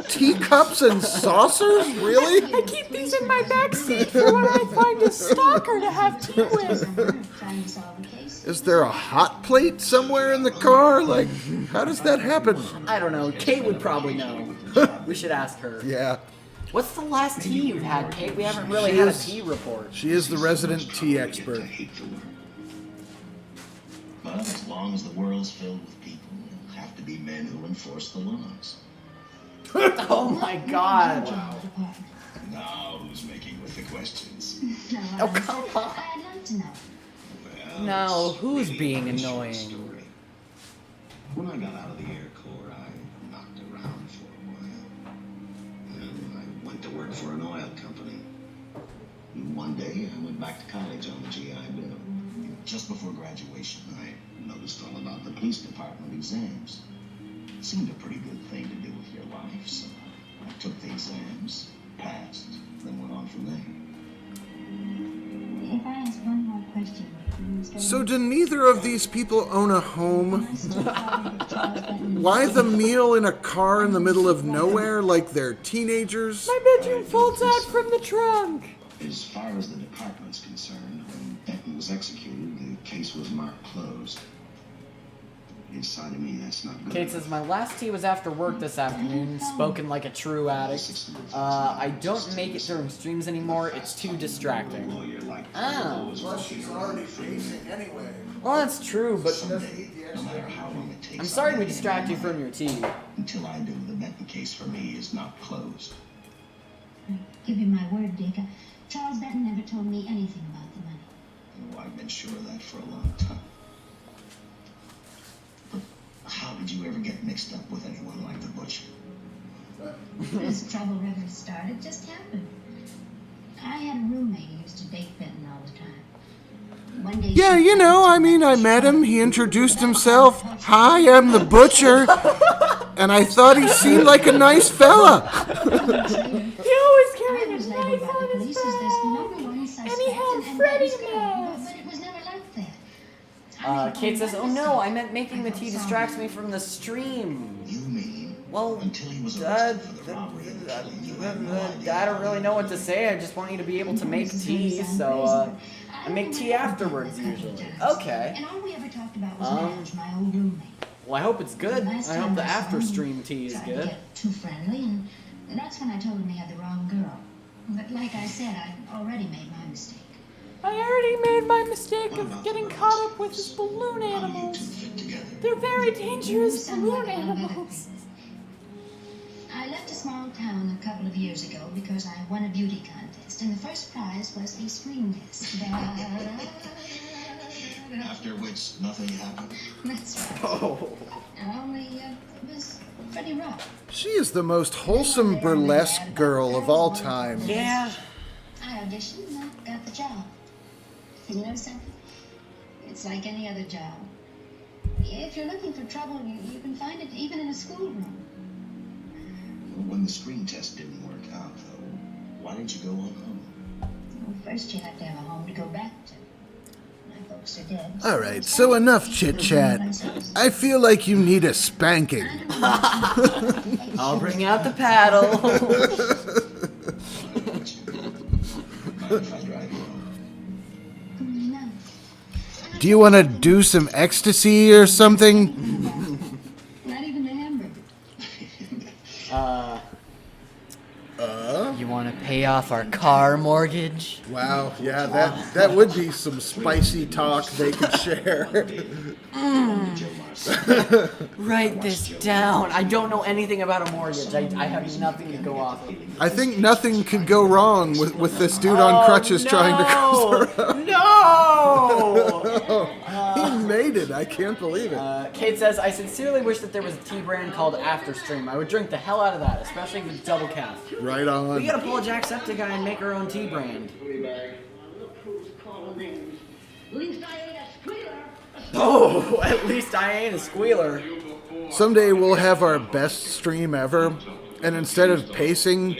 Speaker 2: teacups and saucers? Really?
Speaker 1: I keep these in my back seat for when I find a stalker to have tea with.
Speaker 7: Trying to solve a case.
Speaker 2: Is there a hot plate somewhere in the car? Like, how does that happen?
Speaker 1: I don't know. Kate would probably know. We should ask her.
Speaker 2: Yeah,
Speaker 1: What's the last tea you've had, Kate? We haven't really had a tea report.
Speaker 2: she is the resident tea expert.
Speaker 6: I hate the world. But as long as the world's filled with people, there'll have to be men who enforce the laws.
Speaker 1: Oh my god.
Speaker 6: Now who's making with the questions?
Speaker 7: No,
Speaker 1: Oh, come on.
Speaker 7: I'd like to know.
Speaker 6: Well,
Speaker 1: Now,
Speaker 6: it's
Speaker 1: who's
Speaker 6: really
Speaker 1: being
Speaker 6: a short
Speaker 1: annoying?
Speaker 6: story. When I got out of the Air Corps, I knocked around for a while. And I went to work for an oil company. And one day, I went back to college on the GI Bill. Just before graduation, I noticed all about the police department exams. It seemed a pretty good thing to do with your life, so I took the exams, passed, then went on from there.
Speaker 7: If I ask one more question,
Speaker 2: So do neither of these people own a home? Why the meal in a car in the middle of nowhere like they're teenagers?
Speaker 1: bedroom folds out from the trunk.
Speaker 6: As far as the department's concerned, when Benton was executed, the case was marked closed. Inside of me, that's not good.
Speaker 1: Kate says, my last tea was after work this afternoon, spoken like a true addict. I don't make it during streams anymore, it's too distracting. Oh.
Speaker 2: Plus, she's already facing anyway.
Speaker 1: Well, that's true, but
Speaker 6: Someday, no matter how long it takes,
Speaker 1: I'm sorry we
Speaker 6: I'll
Speaker 1: distract you
Speaker 6: get
Speaker 1: from your tea.
Speaker 6: Until I do, the Benton case for me is not closed.
Speaker 7: I give you my word, Dick. Charles Benton never told me anything about the money.
Speaker 6: Oh, I've been sure of that for a long time. But how did you ever get mixed up with anyone like the Butcher?
Speaker 7: This trouble never started, it just happened. I had a roommate who used to date Benton all the time. One day
Speaker 2: Yeah,
Speaker 7: she
Speaker 2: you know,
Speaker 7: called
Speaker 2: I mean, I
Speaker 7: to
Speaker 2: met him, he
Speaker 7: show
Speaker 2: introduced
Speaker 7: me
Speaker 2: himself.
Speaker 7: about
Speaker 2: Hi, I'm the Butcher. And I thought he seemed like a nice fella.
Speaker 1: He always
Speaker 7: I
Speaker 1: carried
Speaker 7: was
Speaker 1: a
Speaker 7: labeled
Speaker 1: knife
Speaker 7: by the
Speaker 1: on his
Speaker 7: police as this
Speaker 1: back.
Speaker 7: #1 suspect.
Speaker 1: And he had
Speaker 7: and
Speaker 1: Freddy's
Speaker 7: Benton's girl,
Speaker 1: mask.
Speaker 7: but it was never like that. I made
Speaker 1: Kate says,
Speaker 7: one
Speaker 1: oh no, I
Speaker 7: mistake.
Speaker 1: meant making the
Speaker 7: I
Speaker 1: tea
Speaker 7: felt
Speaker 1: distracts
Speaker 7: sorry.
Speaker 1: me from the stream.
Speaker 6: You mean?
Speaker 1: Well,
Speaker 6: Until he was arrested for the robbery and killing, you had no idea.
Speaker 1: I don't really know what to say. I just want you to be able to make tea, so I make tea afterwards usually. Okay.
Speaker 7: And all we ever talked about was Madge, my old roommate.
Speaker 1: Well, I hope it's good.
Speaker 7: Last
Speaker 1: I
Speaker 7: time
Speaker 1: hope the
Speaker 7: I saw
Speaker 1: after
Speaker 7: him,
Speaker 1: stream tea is
Speaker 7: tried to
Speaker 1: good.
Speaker 7: get too friendly, and that's when I told him he had the wrong girl. But like I said, I'd already made my mistake.
Speaker 1: I already made my mistake
Speaker 6: What
Speaker 1: of
Speaker 6: about
Speaker 1: getting
Speaker 6: the
Speaker 1: caught
Speaker 6: rest
Speaker 1: up with
Speaker 6: of
Speaker 1: his
Speaker 6: us?
Speaker 1: balloon
Speaker 6: How do you two
Speaker 1: animals.
Speaker 6: fit together?
Speaker 1: They're very
Speaker 7: You
Speaker 1: dangerous
Speaker 7: sound
Speaker 1: balloon
Speaker 7: like a little better.
Speaker 1: animals.
Speaker 7: I left a small town a couple of years ago because I won a beauty contest, and the first prize was a screen test.
Speaker 6: After which, nothing happened.
Speaker 7: That's right.
Speaker 1: Oh.
Speaker 7: Only it was pretty rough.
Speaker 2: She is the most wholesome burlesque girl of all time.
Speaker 1: Yeah.
Speaker 7: I auditioned and I got the job. You know something? It's like any other job. If you're looking for trouble, you can find it even in a schoolroom.
Speaker 6: When the screen test didn't work out, though, why didn't you go on home?
Speaker 7: first you have to have a home to go back to. My folks are dead.
Speaker 2: All right, so enough chit-chat. I feel like you need a spanking.
Speaker 1: I'll bring out the paddle.
Speaker 7: No.
Speaker 2: Do you want to do some ecstasy or something?
Speaker 7: Not even the hamburger.
Speaker 1: You want to pay off our car mortgage?
Speaker 2: Wow, yeah, that would be some spicy talk they could share.
Speaker 1: Write this down. I don't know anything about a mortgage. I have nothing to go off of.
Speaker 2: I think nothing could go wrong with this dude on crutches trying to cross the road.
Speaker 1: No!
Speaker 2: He made it. I can't believe it.
Speaker 1: Kate says, I sincerely wish that there was a tea brand called Afterstream. I would drink the hell out of that, especially if it's double calf.
Speaker 2: Right
Speaker 1: We
Speaker 2: on.
Speaker 1: gotta pull a Jacksepticeye and make our own tea brand.
Speaker 7: Look who's calling in. At least I ain't a squealer.
Speaker 1: Oh, at least I ain't a squealer.
Speaker 2: Someday we'll have our best stream ever, and instead of pacing,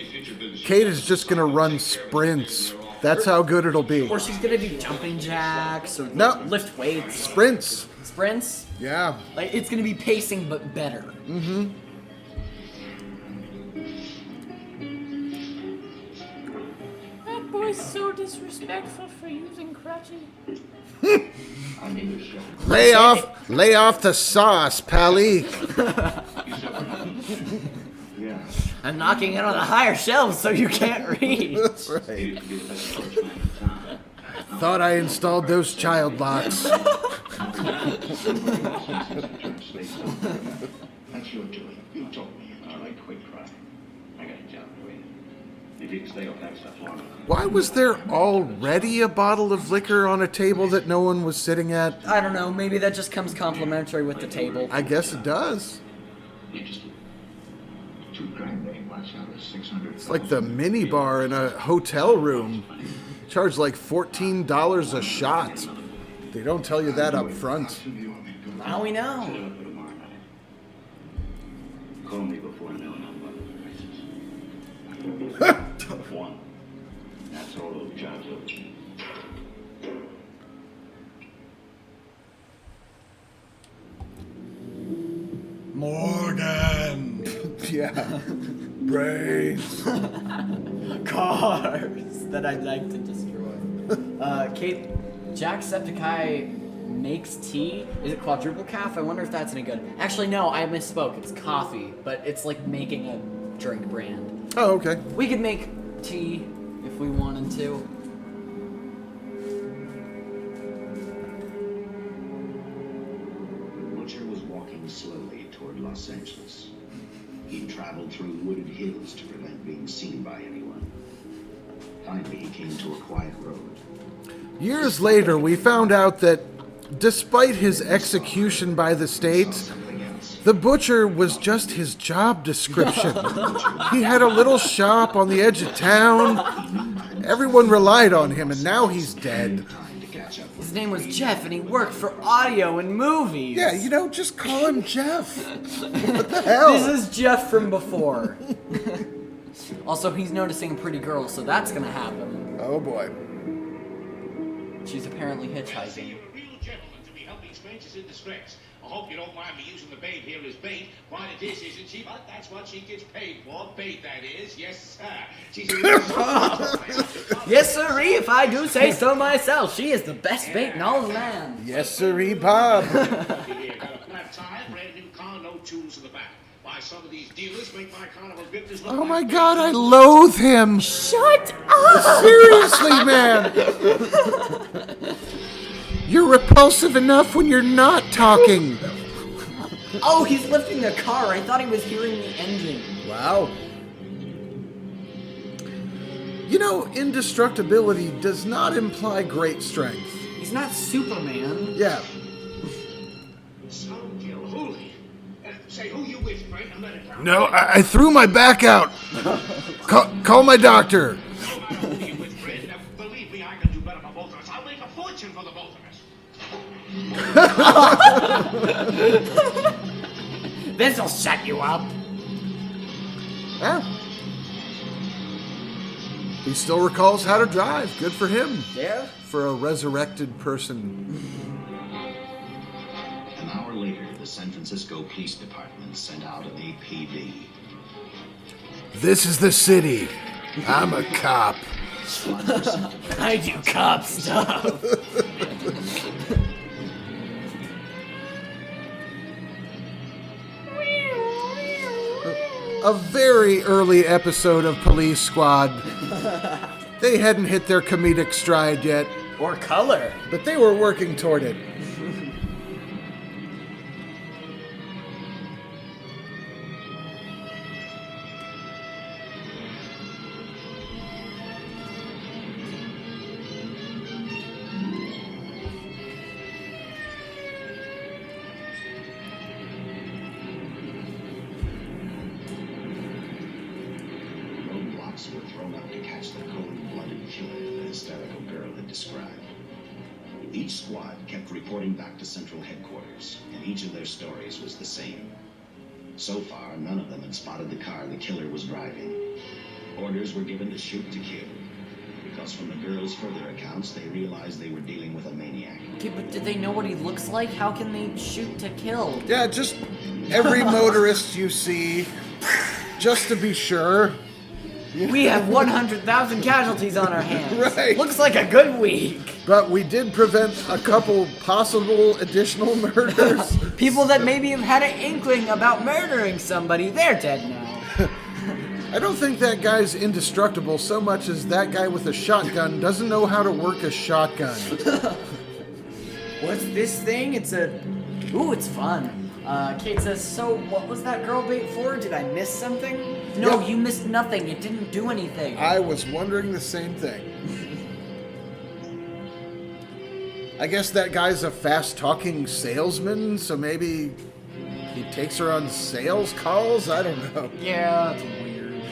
Speaker 2: Kate is just gonna run sprints. That's how good it'll be.
Speaker 1: Or she's gonna do jumping jacks or
Speaker 2: No.
Speaker 1: lift weights.
Speaker 2: Sprints.
Speaker 1: Sprints.
Speaker 2: Yeah.
Speaker 1: Like, it's gonna be pacing but better.
Speaker 2: Mm-hmm.
Speaker 1: That boy's so disrespectful for using crutches.
Speaker 2: Lay off the sauce, Pally.
Speaker 1: I'm knocking it on the higher shelves so you can't read.
Speaker 2: That's right. Thought I installed those child locks.
Speaker 6: That's your doing. You told me. All right, quit crying. I got a job for you. If you can stay off that stuff long enough.
Speaker 2: Why was there already a bottle of liquor on a table that no one was sitting at?
Speaker 1: I don't know, maybe that just comes complimentary with the table.
Speaker 2: I guess it does.
Speaker 6: Interesting. $2 grand, they watch out of 600.
Speaker 2: It's like the mini bar in a hotel room. Charge like $14 a shot. They don't tell you that up front.
Speaker 1: Now we know.
Speaker 3: Call me before knowing I'm about the prices. One. That's all those jobs over to you.
Speaker 2: Morgan. Yeah. Brains.
Speaker 1: Cars that I'd like to destroy. Kate, Jacksepticeye makes tea. Is it quadruple calf? I wonder if that's any good. Actually, no, I misspoke. It's coffee, but it's like making a drink brand.
Speaker 2: Oh, okay.
Speaker 1: We could make tea if we wanted to.
Speaker 6: Butcher was walking slowly toward Los Angeles. He traveled through wooded hills to prevent being seen by anyone. Finally, he came to a quiet road.
Speaker 2: Years later, we found out that despite his execution by the state,
Speaker 6: Something else.
Speaker 2: the butcher was just his job description. He had a little shop on the edge of town. Everyone relied on him, and now he's dead.
Speaker 6: Time to catch up with
Speaker 1: His name was Jeff, and he worked for audio and movies.
Speaker 2: Yeah, you know, just call him Jeff. What the hell?
Speaker 1: This is Jeff from before. Also, he's noticing a pretty girl, so that's gonna happen.
Speaker 2: Oh boy.
Speaker 1: She's apparently hitchhiking.
Speaker 5: You're a real gentleman to be helping strangers in distress. I hope you don't mind me using the babe here as bait. Quite a dish, isn't she? But that's what she gets paid for. Bait, that is. Yes, sir. She's a real
Speaker 1: Yes, sirree, if I do say so myself. She is the best bait in all the land.
Speaker 2: Yes, sirree, Bob.
Speaker 5: Here, got a flat tire, brand new car, no tools in the back. Why, some of these dealers make my carnival business look
Speaker 2: Oh my
Speaker 5: like
Speaker 2: god, I loathe him.
Speaker 1: Shut up!
Speaker 2: Seriously, man. You're repulsive enough when you're not talking.
Speaker 1: Oh, he's lifting the car. I thought he was hearing the engine.
Speaker 2: Wow. You know, indestructibility does not imply great strength.
Speaker 1: He's not Superman.
Speaker 2: Yeah.
Speaker 5: Soundkill, holy. Say who you with, Frank, and let it down.
Speaker 2: No, I threw my back out. Call my doctor.
Speaker 5: No matter who you with, Fred. Now, believe me, I can do better for both of us. I'll make a fortune for the both of us.
Speaker 1: This'll shut you up.
Speaker 2: Huh? He still recalls how to drive. Good for him.
Speaker 1: Yeah.
Speaker 2: For a resurrected person.
Speaker 6: An hour later, the San Francisco Police Department sent out an APB.
Speaker 2: This is the city. I'm a cop.
Speaker 1: I do cop stuff.
Speaker 2: A very early episode of Police Squad. They hadn't hit their comedic stride yet,
Speaker 1: Or color.
Speaker 2: but they were working toward it.
Speaker 6: Roadblocks were thrown up to catch the cold-blooded killer the hysterical girl had described. Each squad kept reporting back to Central Headquarters, and each of their stories was the same. So far, none of them had spotted the car the killer was driving. Orders were given to shoot to kill, because from the girls' further accounts, they realized they were dealing with a maniac.
Speaker 1: Okay, but did they know what he looks like? How can they shoot to kill?
Speaker 2: Yeah, just every motorist you see, just to be sure.
Speaker 1: We have 100,000 casualties on our hands.
Speaker 2: Right.
Speaker 1: Looks like a good week.
Speaker 2: But we did prevent a couple possible additional murders.
Speaker 1: People that maybe have had an inkling about murdering somebody, they're dead now.
Speaker 2: I don't think that guy's indestructible so much as that guy with a shotgun doesn't know how to work a shotgun.
Speaker 1: What's this thing? It's it's fun. Kate says, so what was that girl bait for? Did I miss something? No,
Speaker 2: Yep.
Speaker 1: you missed nothing. It didn't do anything.
Speaker 2: I was wondering the same thing. I guess that guy's a fast-talking salesman, so maybe he takes her on sales calls? I don't know.
Speaker 1: Yeah, that's weird.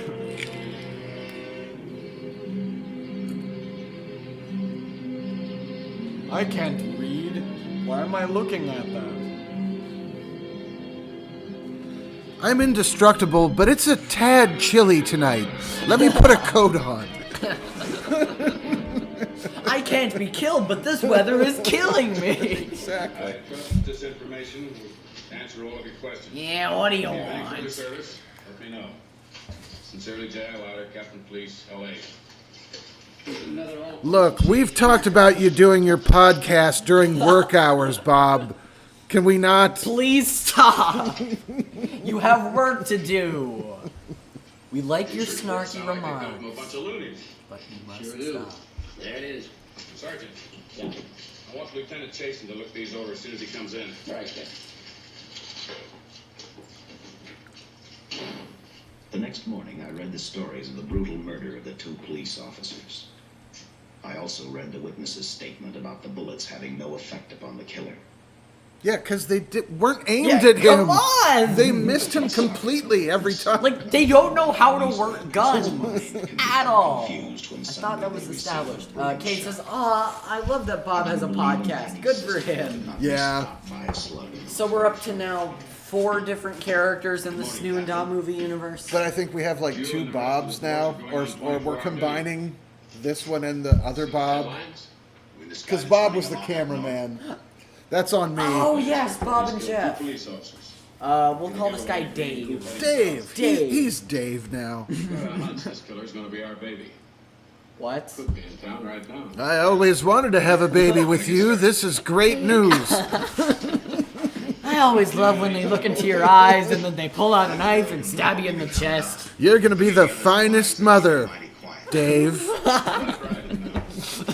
Speaker 1: I can't read. Why am I looking at that?
Speaker 2: I'm indestructible, but it's a tad chilly tonight. Let me put a coat on.
Speaker 1: I can't be killed, but this weather is killing me.
Speaker 2: Exactly.
Speaker 4: I trust this information will answer all of your questions.
Speaker 1: Yeah, what do you
Speaker 4: If any further
Speaker 1: want?
Speaker 4: service, let me know. Sincerely, J. Lauder, Captain Police, L.A.
Speaker 2: Look, we've talked about you doing your podcast during work hours, Bob. Can we not?
Speaker 1: Please stop. You have work to do. We like your snarky
Speaker 4: Sound like they come
Speaker 1: remarks,
Speaker 4: from a bunch of loonies.
Speaker 1: but you must
Speaker 3: Sure do.
Speaker 1: stop.
Speaker 3: There it is.
Speaker 4: Sergeant, I want Lieutenant Chasen to look these over as soon as he comes in.
Speaker 3: Right, Captain.
Speaker 6: The next morning, I read the stories of the brutal murder of the two police officers. I also read the witness's statement about the bullets having no effect upon the killer.
Speaker 2: Yeah, because they weren't aimed
Speaker 1: Yeah,
Speaker 2: at him.
Speaker 1: come on!
Speaker 2: They missed him completely every time.
Speaker 1: Like, they don't know how to work guns at all.
Speaker 6: Confused when
Speaker 1: I thought
Speaker 6: suddenly
Speaker 1: that was
Speaker 6: they received
Speaker 1: established.
Speaker 6: a brutal
Speaker 1: Kate
Speaker 6: shot.
Speaker 1: says, I love that Bob has a podcast. Good for him.
Speaker 6: Not
Speaker 2: Yeah.
Speaker 6: stopped by a slug.
Speaker 1: So we're up to now 4 different characters in the Snoo and Da movie universe.
Speaker 2: But I think we have like 2 Bobs now, or we're combining this one and the other Bob. Because Bob was the cameraman. That's on me.
Speaker 1: Oh, yes, Bob and Jeff.
Speaker 4: Police officers.
Speaker 1: We'll call this guy Dave.
Speaker 2: Dave.
Speaker 1: Dave.
Speaker 2: He's Dave now.
Speaker 4: This killer's gonna be our baby.
Speaker 1: What?
Speaker 4: Could be in town right now.
Speaker 2: I always wanted to have a baby with you. This is great news.
Speaker 1: I always love when they look into your eyes and then they pull out a knife and stab you in the chest.
Speaker 2: You're going to be the finest mother,
Speaker 6: Mighty quiet.
Speaker 2: Dave.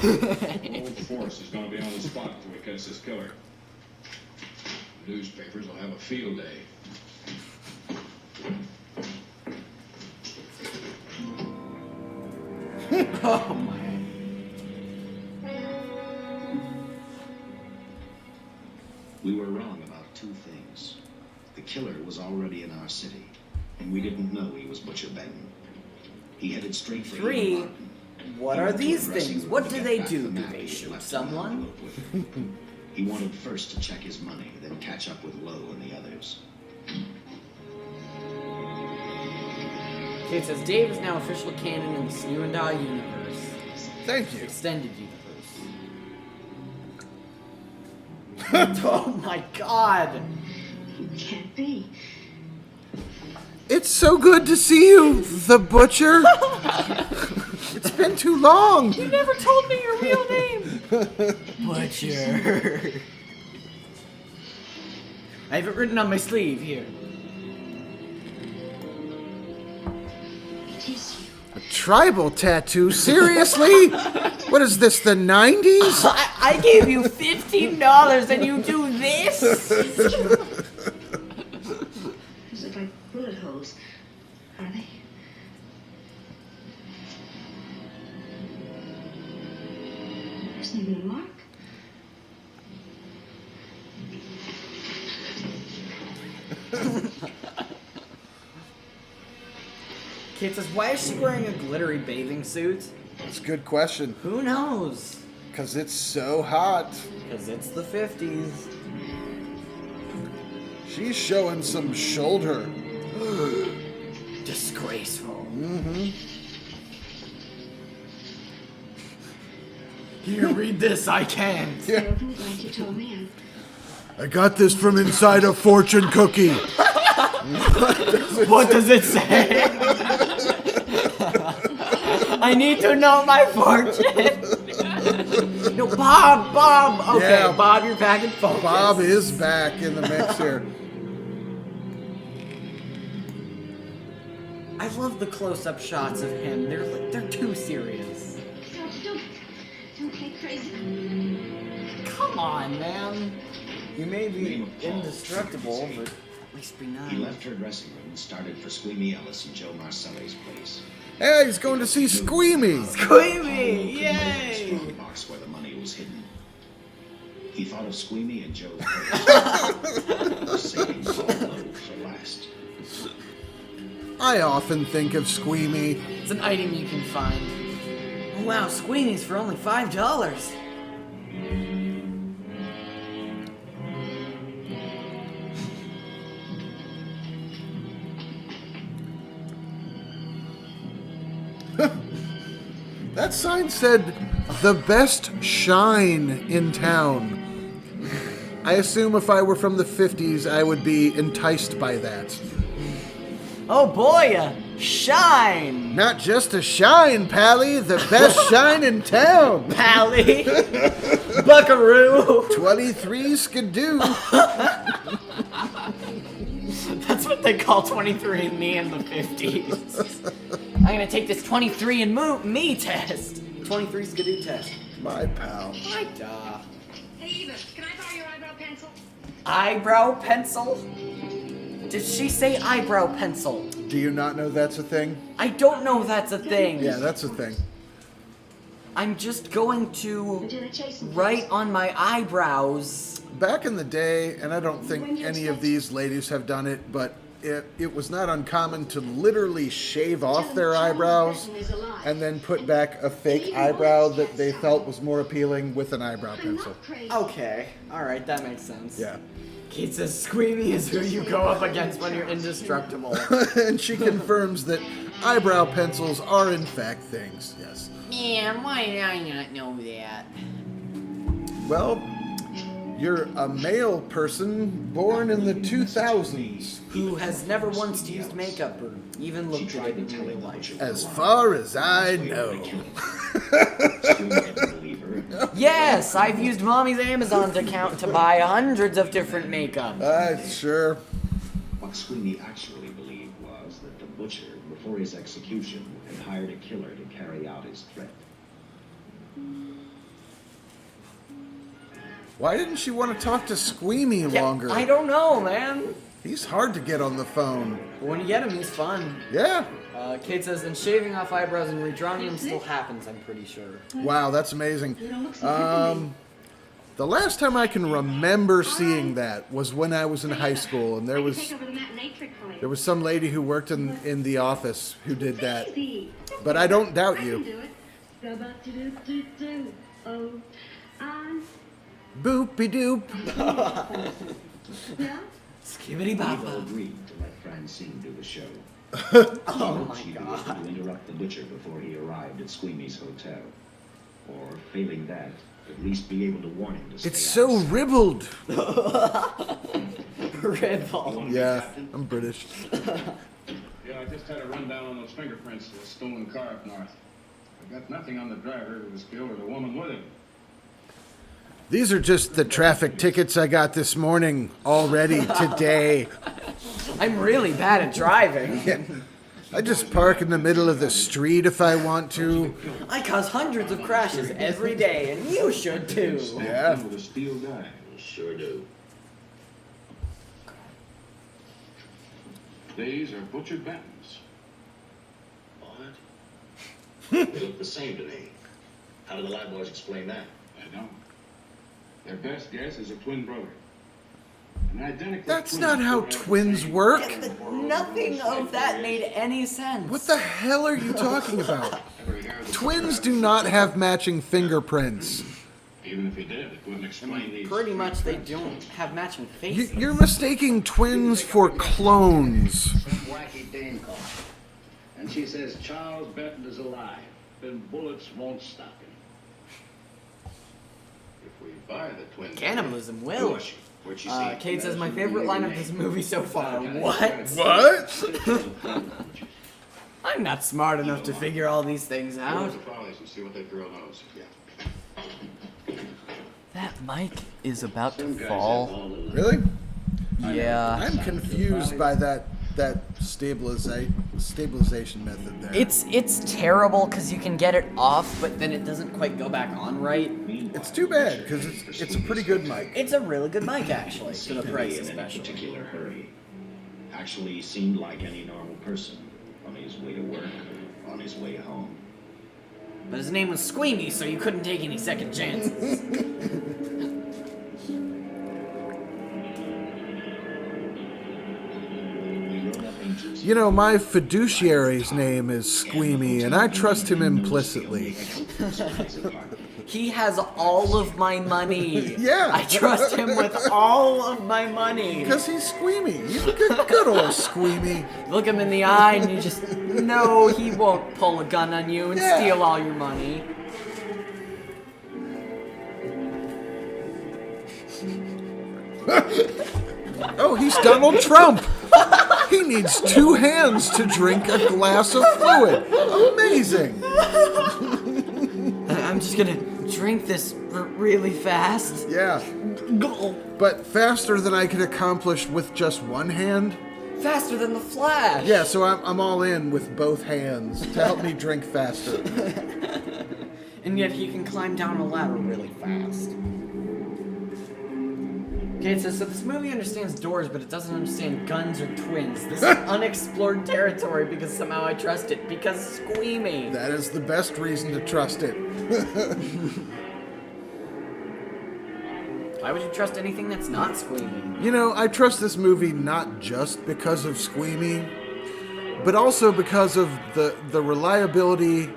Speaker 4: Old force is gonna be on the spot till we catch this killer. Newspapers will have a field day.
Speaker 1: Oh my.
Speaker 6: We were wrong about 2 things. The killer was already in our city, and we didn't know he was Butcher Benton. He headed straight for
Speaker 1: 3.
Speaker 6: Eden Martin.
Speaker 1: What
Speaker 6: He
Speaker 1: are
Speaker 6: went to a
Speaker 1: these
Speaker 6: dressing
Speaker 1: things?
Speaker 6: room
Speaker 1: What
Speaker 6: to
Speaker 1: do
Speaker 6: get
Speaker 1: they
Speaker 6: back
Speaker 1: do?
Speaker 6: the
Speaker 1: Do
Speaker 6: map
Speaker 1: they
Speaker 6: he
Speaker 1: shoot
Speaker 6: left in an
Speaker 1: someone?
Speaker 6: envelope with him. He wanted first to check his money, then catch up with Lowe and the others.
Speaker 1: Kate says, Dave is now officially canon in the Snoo and Die universe.
Speaker 2: Thank you.
Speaker 1: Extended universe. Oh my god!
Speaker 7: It can't be.
Speaker 2: It's so good to see you, the butcher. It's been too long.
Speaker 1: You never told me your real name! Butcher. I have it written on my sleeve here.
Speaker 7: It is you.
Speaker 2: A tribal tattoo? Seriously? What is this, the 90s?
Speaker 1: I gave you $15 and you do this?
Speaker 7: Those look like bullet holes. Are they? There's not even a mark.
Speaker 1: Kate says, why is she wearing a glittery bathing suit?
Speaker 2: That's a good question.
Speaker 1: Who knows?
Speaker 2: Because it's so hot.
Speaker 1: Because it's the 50s.
Speaker 2: She's showing some shoulder.
Speaker 1: Disgraceful.
Speaker 2: Mm-hmm.
Speaker 1: Here, read this, I can't.
Speaker 2: Yeah.
Speaker 7: I opened it like you told me.
Speaker 2: I got this from inside a fortune cookie.
Speaker 1: What does it say? I need to know my fortune. No, Bob. Okay,
Speaker 2: Yeah.
Speaker 1: Bob, you're back in focus.
Speaker 2: Bob is back in the mix here.
Speaker 1: I love the close-up shots of him. They're too serious.
Speaker 7: Don't get crazy.
Speaker 1: Come on, man. You may be indestructible, but at least be nice.
Speaker 6: He left her dressing room and started for Squeamy Ellis and Joe Marcelli's place.
Speaker 2: Hey, he's going to see Squeamy.
Speaker 1: Squeamy!
Speaker 6: The
Speaker 1: Yay!
Speaker 6: box where the money was hidden. He thought of Squeamy and Joe's place. Saving all low for last.
Speaker 2: I often think of Squeamy.
Speaker 1: It's an item you can find. Oh, wow, Squeamy's for only $5.
Speaker 2: That sign said, the best shine in town. I assume if I were from the 50s, I would be enticed by that.
Speaker 1: Oh boy, shine!
Speaker 2: Not just a shine, Pally, the best shine in town.
Speaker 1: Pally! Buckaroo!
Speaker 2: 23 Skidoo.
Speaker 1: That's what they call 23andMe in the 50s. I'm gonna take this 23andMe test. 23 Skidoo test.
Speaker 2: My pal.
Speaker 1: Hi, da.
Speaker 7: Hey, Eva, can I borrow your eyebrow pencil?
Speaker 1: Eyebrow pencil? Did she say eyebrow pencil?
Speaker 2: Do you not know that's a thing?
Speaker 1: I don't know that's a thing.
Speaker 2: Yeah, that's a thing.
Speaker 1: I'm just going to
Speaker 7: Lieutenant Chasen.
Speaker 1: write on my eyebrows.
Speaker 2: Back in the day, and I don't think any of these ladies have done it, but it was not uncommon to literally shave off their eyebrows and then put back a fake eyebrow that they felt was more appealing with an eyebrow pencil.
Speaker 1: Okay, alright, that makes sense.
Speaker 2: Yeah.
Speaker 1: Kate says Squeamy is who you go up against when you're indestructible.
Speaker 2: And she confirms that eyebrow pencils are in fact things, yes.
Speaker 1: Yeah, why did I not know that?
Speaker 2: Well, you're a male person born in the 2000s.
Speaker 1: Who has never once used makeup or even looked at it in real life.
Speaker 2: As far as I know.
Speaker 6: Squeamy didn't believe her.
Speaker 1: Yes, I've used Mommy's Amazon account to buy hundreds of different makeup.
Speaker 2: Sure.
Speaker 6: What Squeamy actually believed was that the butcher, before his execution, had hired a killer to carry out his threat.
Speaker 2: Why didn't she want to talk to Squeamy
Speaker 1: Yeah,
Speaker 2: longer?
Speaker 1: I don't know, man.
Speaker 2: He's hard to get on the phone.
Speaker 1: But when you get him, he's fun.
Speaker 2: Yeah.
Speaker 1: Kate says, and shaving off eyebrows and redrawing them still happens, I'm pretty sure.
Speaker 2: Wow, that's amazing. The last time I can remember seeing that was when I was in high school, and there was some lady who worked in the office who did that. But I don't doubt you. Boopy doop.
Speaker 1: Skibbity
Speaker 6: Eva
Speaker 1: bop.
Speaker 6: agreed to let Francine do the show.
Speaker 1: Oh my
Speaker 6: She
Speaker 1: god.
Speaker 6: was to interrupt the butcher before he arrived at Squeamy's hotel. Or, failing that, at least be able to warn him to stay
Speaker 2: It's so
Speaker 6: outside.
Speaker 2: ribbled.
Speaker 1: Red Ball.
Speaker 2: Yeah, I'm British.
Speaker 9: Yeah, I just had a rundown on those fingerprints of the stolen car up north. I got nothing on the driver who was killed or the woman with him.
Speaker 2: These are just the traffic tickets I got this morning already today.
Speaker 1: I'm really bad at driving.
Speaker 2: Yeah. I just park in the middle of the street if I want to.
Speaker 1: I cause hundreds of crashes every day, and you should too.
Speaker 2: Yeah.
Speaker 9: With a steel guy.
Speaker 6: Sure do.
Speaker 9: These are Butcher Benton's.
Speaker 6: What? They look the same to me. How do the lab boys explain that?
Speaker 9: I don't. Their best guess is a twin brother. An identical
Speaker 2: That's
Speaker 9: twin
Speaker 2: not how
Speaker 9: still has the
Speaker 2: twins
Speaker 9: same-
Speaker 2: work.
Speaker 1: Nothing of that made any sense.
Speaker 2: What the hell are you talking about?
Speaker 9: Every hair of the
Speaker 2: Twins
Speaker 9: butcher
Speaker 2: do
Speaker 9: has
Speaker 2: not
Speaker 9: a
Speaker 2: have matching fingerprints.
Speaker 9: Even if he did, it wouldn't explain these.
Speaker 1: Pretty much they
Speaker 9: prints.
Speaker 1: don't have matching faces.
Speaker 2: You're mistaking twins for clones.
Speaker 6: Some wacky dame called. And she says Charles Benton is alive. Then bullets won't stop him.
Speaker 9: If we buy the twin
Speaker 1: Cannibalism
Speaker 6: Who
Speaker 1: will.
Speaker 6: was she? Where'd she see?
Speaker 1: Kate says my favorite line of this movie so far. What?
Speaker 2: What?
Speaker 1: I'm not smart enough to figure all these things
Speaker 9: Go
Speaker 1: out.
Speaker 9: to the Follies and see what that girl knows. Yeah.
Speaker 1: That mic is about
Speaker 6: Some
Speaker 1: to
Speaker 6: guys
Speaker 1: fall.
Speaker 6: have all the luck.
Speaker 2: Really?
Speaker 1: Yeah.
Speaker 2: I'm confused by that stabilization method there.
Speaker 1: It's terrible because you can get it off, but then it doesn't quite go back on right.
Speaker 2: It's too bad because it's a pretty good mic.
Speaker 1: It's a really good mic actually, for the
Speaker 6: Seemed to
Speaker 1: price
Speaker 6: be in any
Speaker 1: especially.
Speaker 6: particular hurry. Actually seemed like any normal person. On his way to work, on his way home.
Speaker 1: But his name was Squeamy, so you couldn't take any second chances.
Speaker 2: You know, my fiduciary's name is Squeamy, and I trust him implicitly.
Speaker 1: He has all of my money.
Speaker 2: Yeah.
Speaker 1: I trust him with all of my money.
Speaker 2: Because he's Squeamy. He's a good old Squeamy.
Speaker 1: Look him in the eye and you just know he won't pull a gun on you and
Speaker 2: Yeah.
Speaker 1: steal all your money.
Speaker 2: Oh, he's Donald Trump. He needs 2 hands to drink a glass of fluid. Amazing.
Speaker 1: I'm just gonna drink this really fast.
Speaker 2: Yeah. But faster than I could accomplish with just one hand.
Speaker 1: Faster than the Flash.
Speaker 2: Yeah, so I'm all in with both hands to help me drink faster.
Speaker 1: And yet he can climb down a ladder really fast. Okay, it says, so this movie understands doors, but it doesn't understand guns or twins. This is unexplored territory because somehow I trust it. Because Squeamy.
Speaker 2: That is the best reason to trust it.
Speaker 1: Why would you trust anything that's not Squeamy?
Speaker 2: You know, I trust this movie not just because of Squeamy, but also because of the reliability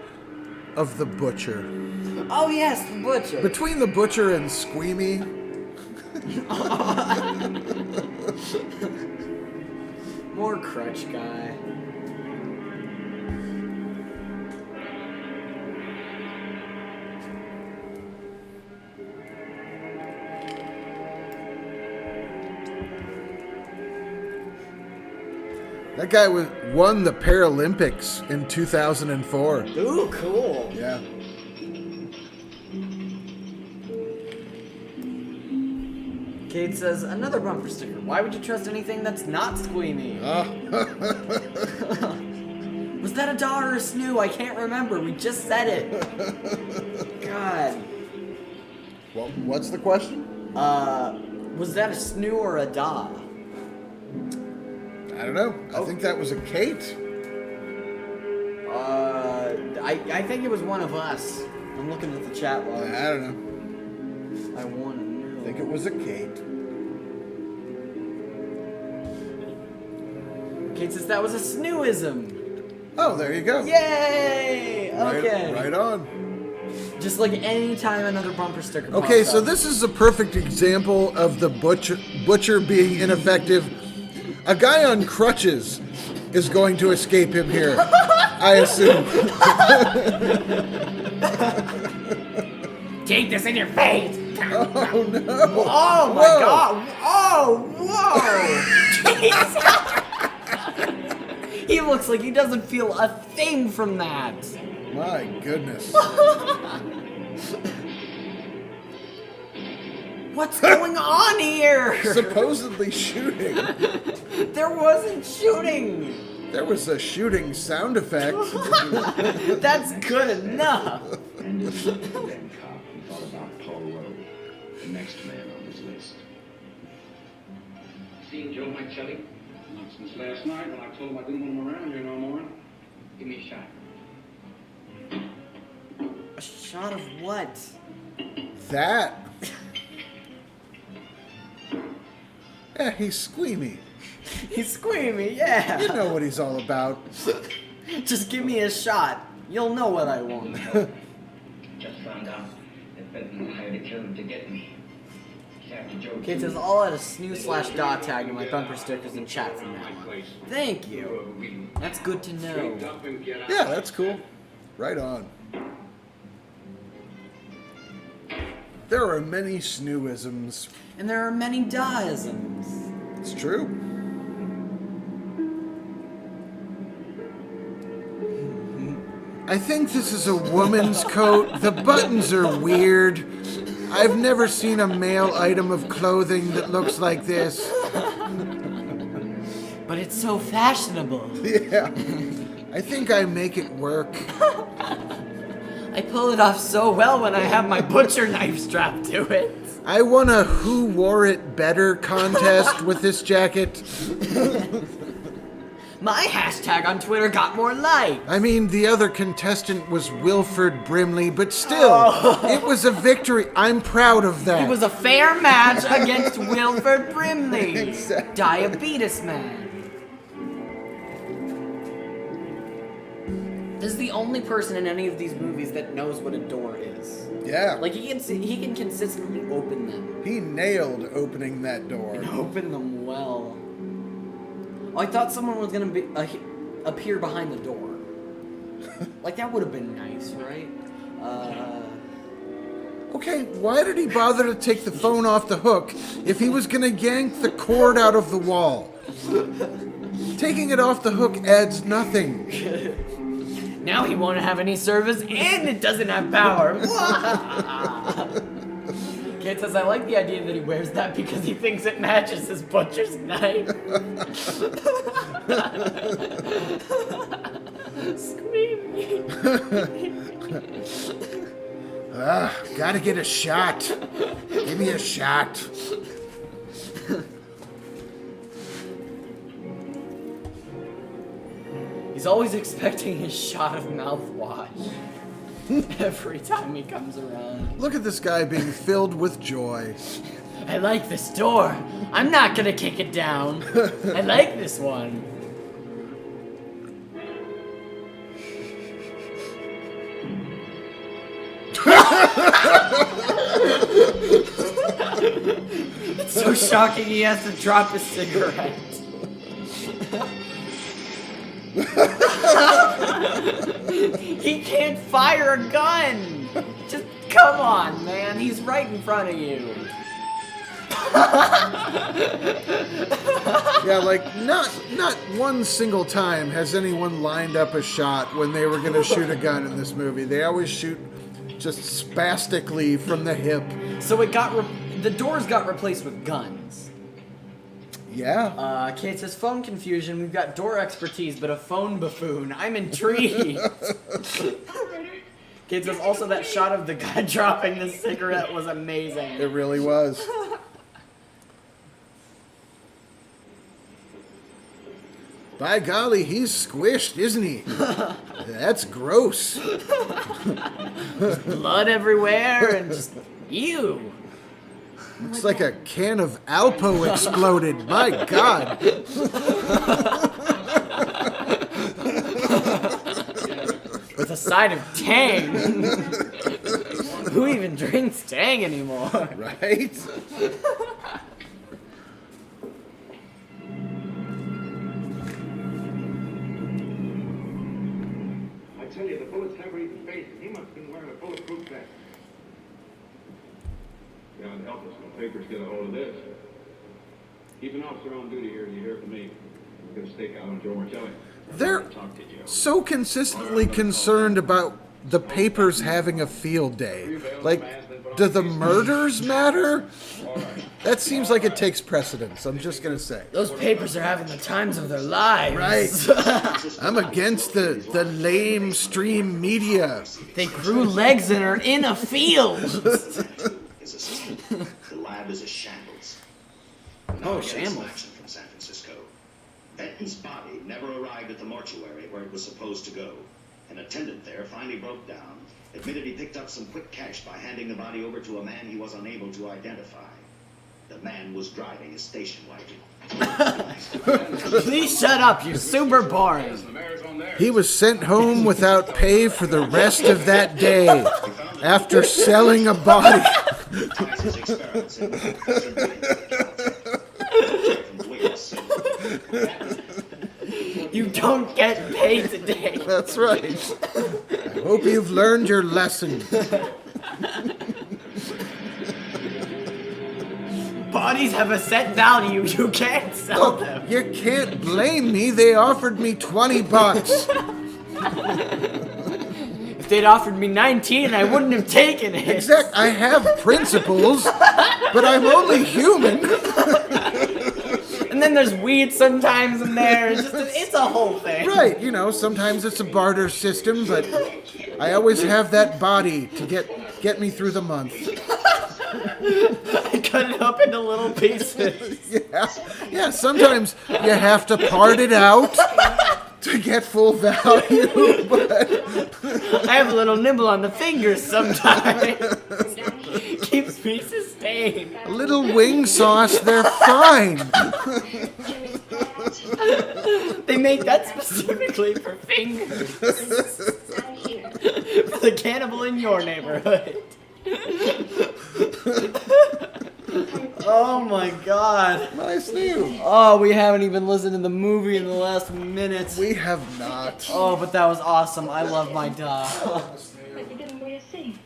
Speaker 2: of the butcher.
Speaker 1: Oh yes, the butcher.
Speaker 2: Between the butcher and Squeamy,
Speaker 1: More crutch guy.
Speaker 2: that guy won the Paralympics in 2004.
Speaker 1: Ooh, cool.
Speaker 2: Yeah.
Speaker 1: Kate says, another bumper sticker. Why would you trust anything that's not Squeamy? Was that a dog or a snoo? I can't remember. We just said it. God.
Speaker 2: Well, what's the question?
Speaker 1: Was that a snoo or a da?
Speaker 2: I don't know. I think that was a Kate.
Speaker 1: I think it was one of us. I'm looking at the chat
Speaker 2: I
Speaker 1: log.
Speaker 2: don't know.
Speaker 1: I want to know.
Speaker 2: I think it was a Kate.
Speaker 1: Kate says that was a snooism.
Speaker 2: Oh, there you go.
Speaker 1: Yay! Okay.
Speaker 2: Right on.
Speaker 1: Just like any time another bumper sticker pops
Speaker 2: Okay, so
Speaker 1: up.
Speaker 2: this is a perfect example of the butcher being ineffective. A guy on crutches is going to escape him here. I assume.
Speaker 1: Take this in your face.
Speaker 2: Oh no!
Speaker 1: Oh my God! Oh, whoa! He looks like he doesn't feel a thing from that.
Speaker 2: My goodness.
Speaker 1: What's going on here?
Speaker 2: Supposedly shooting.
Speaker 1: There wasn't shooting.
Speaker 2: There was a shooting sound effect.
Speaker 1: That's good enough.
Speaker 6: And as a then cop, he thought about Paul Rowe, the next man on his list.
Speaker 5: Seen Joe Michelli?
Speaker 9: Not since last night when I told him I didn't want him around here no more.
Speaker 5: Give me a shot.
Speaker 1: A shot of what?
Speaker 2: That. Yeah, he's squeamy.
Speaker 1: He's squeamy, yeah.
Speaker 2: You know what he's all about.
Speaker 1: Just give me a shot. You'll know what I want.
Speaker 3: Just found out that Benton hired a killer to get me. Captain Joe.
Speaker 1: Okay, it says all at a snoo/dot tag to my bumper stickers in chat from now on. Thank you. That's good to know.
Speaker 2: Yeah, that's cool. Right on. There are many snooisms.
Speaker 1: And there are many daisms.
Speaker 2: It's true. I think this is a woman's coat. The buttons are weird. I've never seen a male item of clothing that looks like this.
Speaker 1: But it's so fashionable.
Speaker 2: Yeah. I think I make it work.
Speaker 1: I pull it off so well when I have my butcher knife strapped to it.
Speaker 2: I won a Who Wore It Better contest with this jacket.
Speaker 1: My hashtag on Twitter got more likes.
Speaker 2: I mean, the other contestant was Wilford Brimley, but still, it was a victory. I'm proud of that.
Speaker 1: It was a fair match against Wilford Brimley.
Speaker 2: Exactly.
Speaker 1: Diabetes man. This is the only person in any of these movies that knows what a door is.
Speaker 2: Yeah.
Speaker 1: Like he can consistently open them.
Speaker 2: He nailed opening that door.
Speaker 1: And open them well. Oh, I thought someone was gonna appear behind the door. Like that would have been nice, right?
Speaker 2: Okay, why did he bother to take the phone off the hook if he was gonna yank the cord out of the wall? Taking it off the hook adds nothing.
Speaker 1: Now he won't have any service and it doesn't have power. Kate says, I like the idea that he wears that because he thinks it matches his butcher's knife. Screaming.
Speaker 2: Gotta get a shot. Give me a shot.
Speaker 1: He's always expecting his shot of mouthwash. Every time he comes around.
Speaker 2: Look at this guy being filled with joy.
Speaker 1: I like this door. I'm not gonna kick it down. I like this one. It's so shocking he has to drop his cigarette. He can't fire a gun. Just come on, man. He's right in front of you.
Speaker 2: Yeah, like not one single time has anyone lined up a shot when they were gonna shoot a gun in this movie. They always shoot just spastically from the hip.
Speaker 1: So it got the doors got replaced with guns.
Speaker 2: Yeah.
Speaker 1: Kate says phone confusion. We've got door expertise, but a phone buffoon. I'm intrigued. Kate says also that shot of the guy dropping the cigarette was amazing.
Speaker 2: It really was. By golly, he's squished, isn't he? That's gross.
Speaker 1: Blood everywhere and just ew.
Speaker 2: Looks like a can of Alpo exploded. My God.
Speaker 1: With a side of Tang. Who even drinks Tang anymore?
Speaker 2: Right?
Speaker 9: tell you, the bullets never even phased him. He must have been wearing a bulletproof vest. God help us when papers get a hold of this. Keep an officer on duty here, you hear from me. We're gonna stake out on Joe Marcelli.
Speaker 2: They're so consistently concerned about the papers having a field day. Like, do the murders matter? That seems like it takes precedence, I'm just going to say.
Speaker 1: Those papers are having the times of their lives.
Speaker 2: Right. I'm against the lame stream media.
Speaker 1: They grew legs and are in a field.
Speaker 6: Is a system. The lab is a shambles.
Speaker 1: Oh, shambles.
Speaker 6: Action from San Francisco. Benton's body never arrived at the mortuary where it was supposed to go. An attendant there finally broke down, admitted he picked up some quick cash by handing the body over to a man he was unable to identify. The man was driving a station wagon.
Speaker 1: Please shut up, you're super boring.
Speaker 2: He was sent home without pay for the rest of that day after selling a body.
Speaker 1: You don't get paid today.
Speaker 2: That's right. I hope you've learned your lesson.
Speaker 1: Bodies have a set value. You can't sell
Speaker 2: Look,
Speaker 1: them.
Speaker 2: you can't blame me. They offered me $20.
Speaker 1: If they'd offered me 19, I wouldn't have taken it.
Speaker 2: Exact. I have principles, but I'm only human.
Speaker 1: And then there's weed sometimes in there. It's a whole thing.
Speaker 2: Right. You know, sometimes it's a barter system, but I always have that body to get me through the month.
Speaker 1: I cut it up into little pieces.
Speaker 2: Yeah, sometimes you have to part it out to get full value, but
Speaker 1: I have a little nibble on the fingers sometimes. Keeps me sustained.
Speaker 2: a little wing sauce, they're fine.
Speaker 1: They make that specifically for fingers. For the cannibal in your neighborhood. Oh my god.
Speaker 2: Nice new.
Speaker 1: Oh, we haven't even listened to the movie in the last minute.
Speaker 2: We have not.
Speaker 1: Oh, but that was awesome. I love my dog.
Speaker 7: But you didn't wear a thing.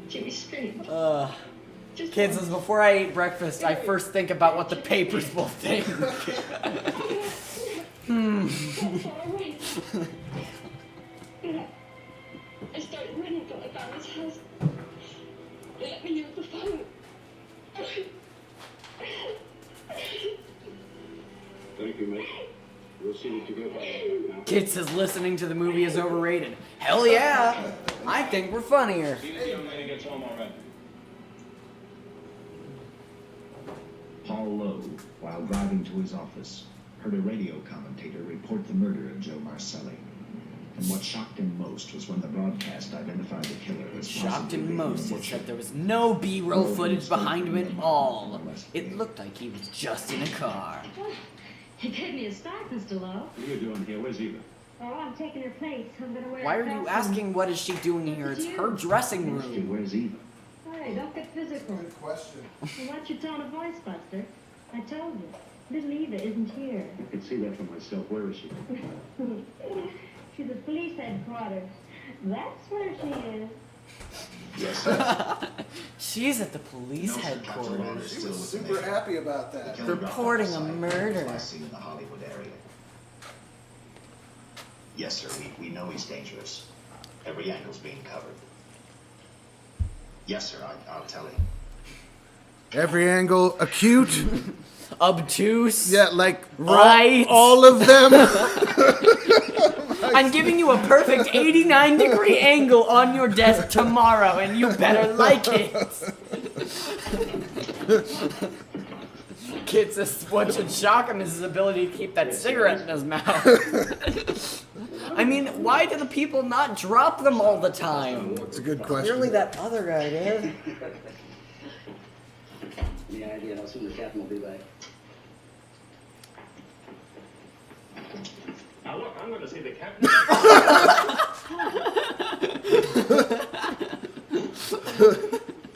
Speaker 7: Jimmy screamed.
Speaker 1: Kids, before I eat breakfast, I first think about what the papers will think.
Speaker 7: I started running till I found his house. They let me use the phone.
Speaker 9: Thank you, mate. We'll see what you get back now.
Speaker 1: Kid says listening to the movie is overrated. Hell yeah! I think we're funnier.
Speaker 9: See if the young lady gets home all right.
Speaker 6: Paul Lowe, while driving to his office, heard a radio commentator report the murder of Joe Marcelli. And what shocked him most was when the broadcast identified the killer as
Speaker 1: Shocked him
Speaker 6: possibly
Speaker 1: most
Speaker 6: being
Speaker 1: is that
Speaker 6: butchered.
Speaker 1: there was no B-roll footage behind him at all. It looked like he was just in a car.
Speaker 7: He gave me a start, Mr. Lowe.
Speaker 9: What are you doing here? Where's Eva?
Speaker 7: Oh, I'm taking her place. I'm gonna wear
Speaker 1: Why
Speaker 7: a
Speaker 1: are you
Speaker 7: costume.
Speaker 1: asking what is she doing here? It's her dressing room.
Speaker 6: Where's Eva?
Speaker 7: Hey, don't get physical.
Speaker 2: Question.
Speaker 7: Well, what's your tone of voice, Buster? I told you. Little Eva isn't here.
Speaker 9: I can see that for myself. Where is she?
Speaker 7: She's at police headquarters. That's where she is.
Speaker 6: Yes, sir.
Speaker 1: She's at the police
Speaker 6: No, sir, Captain Warner
Speaker 1: headquarters.
Speaker 6: is still with
Speaker 2: Super
Speaker 6: me.
Speaker 2: happy about that.
Speaker 6: The killer
Speaker 1: Reporting
Speaker 6: dropped
Speaker 1: a
Speaker 6: outside
Speaker 1: murder.
Speaker 6: last seen in the Hollywood area. Yes, sir. We know he's dangerous. Every angle's being covered. Yes, sir. I'll tell him.
Speaker 2: Every angle acute.
Speaker 1: Obtuse.
Speaker 2: Yeah, like
Speaker 1: Right.
Speaker 2: all of them.
Speaker 1: I'm giving you a perfect 89-degree angle on your desk tomorrow, and you better like it. Kid says what should shock him is his ability to keep that cigarette in his mouth. I mean, why do the people not drop them all the time?
Speaker 2: That's a good question.
Speaker 1: Clearly that other guy did.
Speaker 3: Any idea how soon the captain will be back?
Speaker 9: Now look, I'm going to see the captain.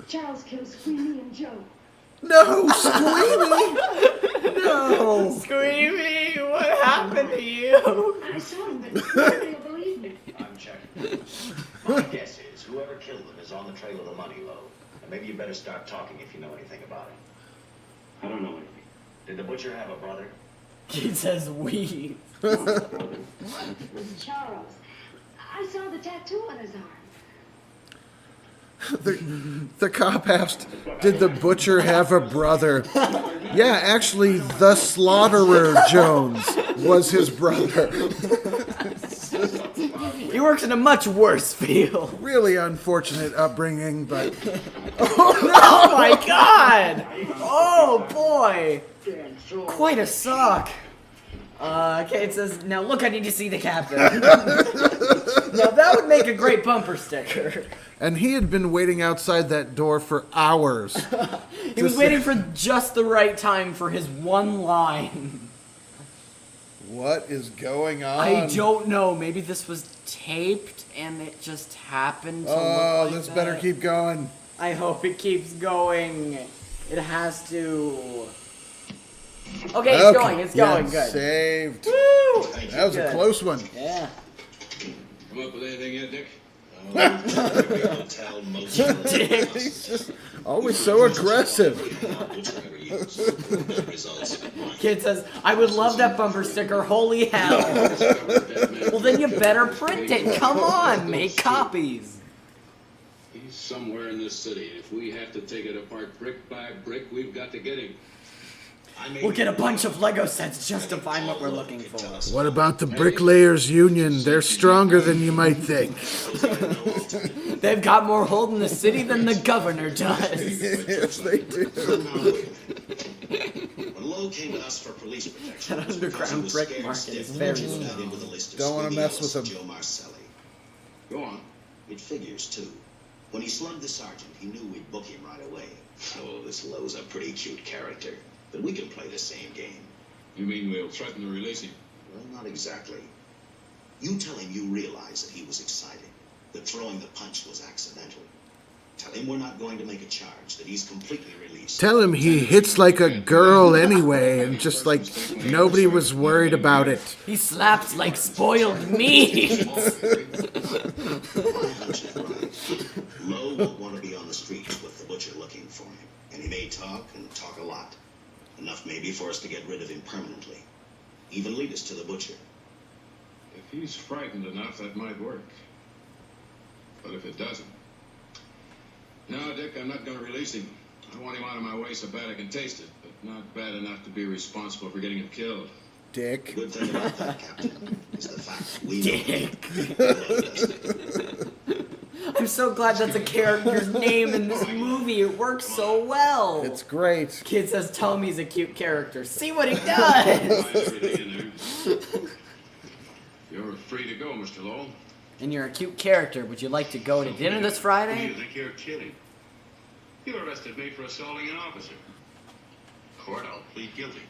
Speaker 7: Charles killed Squeamy and Joe.
Speaker 2: No, Squeamy! No!
Speaker 1: Squeamy, what happened to you?
Speaker 7: I saw him, but nobody will believe me.
Speaker 8: check. My guess is whoever killed him is on the trail of the money, Lo. And maybe you better start talking if you know anything about it.
Speaker 3: I don't know anything.
Speaker 8: Did the butcher have a brother?
Speaker 1: He says we.
Speaker 7: Charles. I saw the tattoo on his arm.
Speaker 2: The cop asked, did the butcher have a brother? Yeah, actually, the slaughterer Jones was his brother.
Speaker 1: He works in a much worse field.
Speaker 2: Really unfortunate upbringing, but...
Speaker 1: Oh my god! Oh boy! Quite a sock. Kate says, now look, I need to see the captain. Now that would make a great bumper sticker.
Speaker 2: And he had been waiting outside that door for hours.
Speaker 1: He was waiting for just the right time for his one line.
Speaker 2: What is going on?
Speaker 1: I don't know. Maybe this was taped and it just happened to look like
Speaker 2: this
Speaker 1: that.
Speaker 2: better keep going.
Speaker 1: I hope it keeps going. It has to. Okay, it's going. It's going. Good.
Speaker 2: Saved.
Speaker 1: Woo!
Speaker 2: That was a close one.
Speaker 1: Yeah.
Speaker 9: Come up with anything yet, Dick?
Speaker 2: He's just always so aggressive.
Speaker 1: Kid says, I would love that bumper sticker. Holy hell. Well, then you better print it. Come on, make copies.
Speaker 9: He's somewhere in this city. If we have to take it apart brick by brick, we've got to get him.
Speaker 1: We'll get a bunch of Lego sets just to find what we're looking for.
Speaker 2: What about the Bricklayers Union? They're stronger than you might think.
Speaker 1: They've got more hold in the city than the governor does.
Speaker 2: Yes, they do.
Speaker 6: When Lowe came to us for police protection,
Speaker 1: That underground brick market is very small.
Speaker 2: Don't want to mess with him.
Speaker 6: Joe Marcelli.
Speaker 9: Go on.
Speaker 6: It figures, too. When he slugged the sergeant, he knew we'd book him right away. Oh, this Lowe's a pretty cute character. But we can play the same game.
Speaker 9: You mean we'll threaten to release him?
Speaker 6: Well, not exactly. You tell him you realize that he was excited, that throwing the punch was accidental. Tell him we're not going to make a charge, that he's completely released.
Speaker 2: Tell him he hits like a girl anyway, and just like nobody was worried about it.
Speaker 1: He slaps like spoiled meat.
Speaker 6: Lowe won't want to be on the streets with the butcher looking for him. And he may talk, and talk a lot. Enough maybe for us to get rid of him permanently. Even lead us to the butcher.
Speaker 9: If he's frightened enough, that might work. But if it doesn't... No, Dick, I'm not going to release him. I want him out of my way so bad I can taste it, but not bad enough to be responsible for getting him killed.
Speaker 2: Dick.
Speaker 6: The good thing about that, Captain, is the fact that we
Speaker 1: Dick. I'm so glad that's a character's name in this movie. It works so well.
Speaker 2: It's great.
Speaker 1: Kid says, tell him he's a cute character. See what he does.
Speaker 9: You're free to go, Mr. Lowell.
Speaker 1: And you're a cute character. Would you like to go to dinner this
Speaker 3: Who do
Speaker 1: Friday?
Speaker 3: you think you're kidding? You arrested me for assaulting an officer. Court, I'll plead guilty.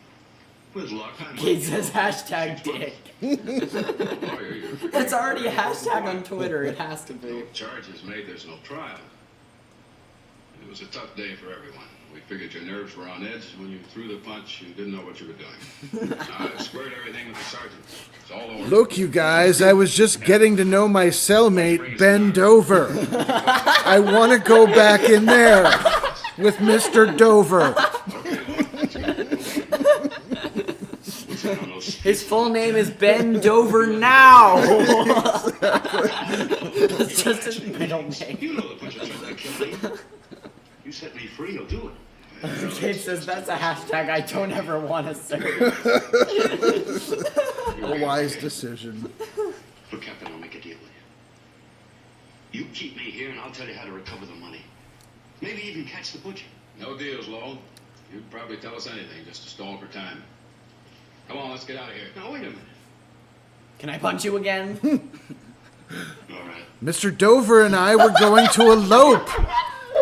Speaker 3: With luck, I might
Speaker 1: Kid
Speaker 3: get
Speaker 1: says hashtag Dick.
Speaker 3: lawyer, you're forgetting
Speaker 1: That's already a
Speaker 3: very
Speaker 1: hashtag on
Speaker 3: important.
Speaker 1: Twitter. It has to be.
Speaker 3: No charge is made, there's no trial. It was a tough day for everyone. We figured your nerves were on edge. When you threw the punch, you didn't know what you were doing. I squared everything with the sergeant. It's all over.
Speaker 2: Look, you guys, I was just getting to know my cellmate, Ben Dover. I want to go back in there with Mr. Dover.
Speaker 1: His full name is Ben Dover now. That's just his middle name.
Speaker 3: You know the punch is trying to kill me. You set me free, you'll do it.
Speaker 1: Kid says that's a hashtag I don't ever want to search.
Speaker 2: A wise decision.
Speaker 3: Look, Captain, I'll make a deal with you. You keep me here, and I'll tell you how to recover the money. Maybe even catch the butcher.
Speaker 9: No deals, Lowell. You'd probably tell us anything just to stall for time. Come on, let's get out of here.
Speaker 3: Now, wait a minute.
Speaker 1: Can I punch you again?
Speaker 3: All right.
Speaker 2: Mr. Dover and I were going to elope.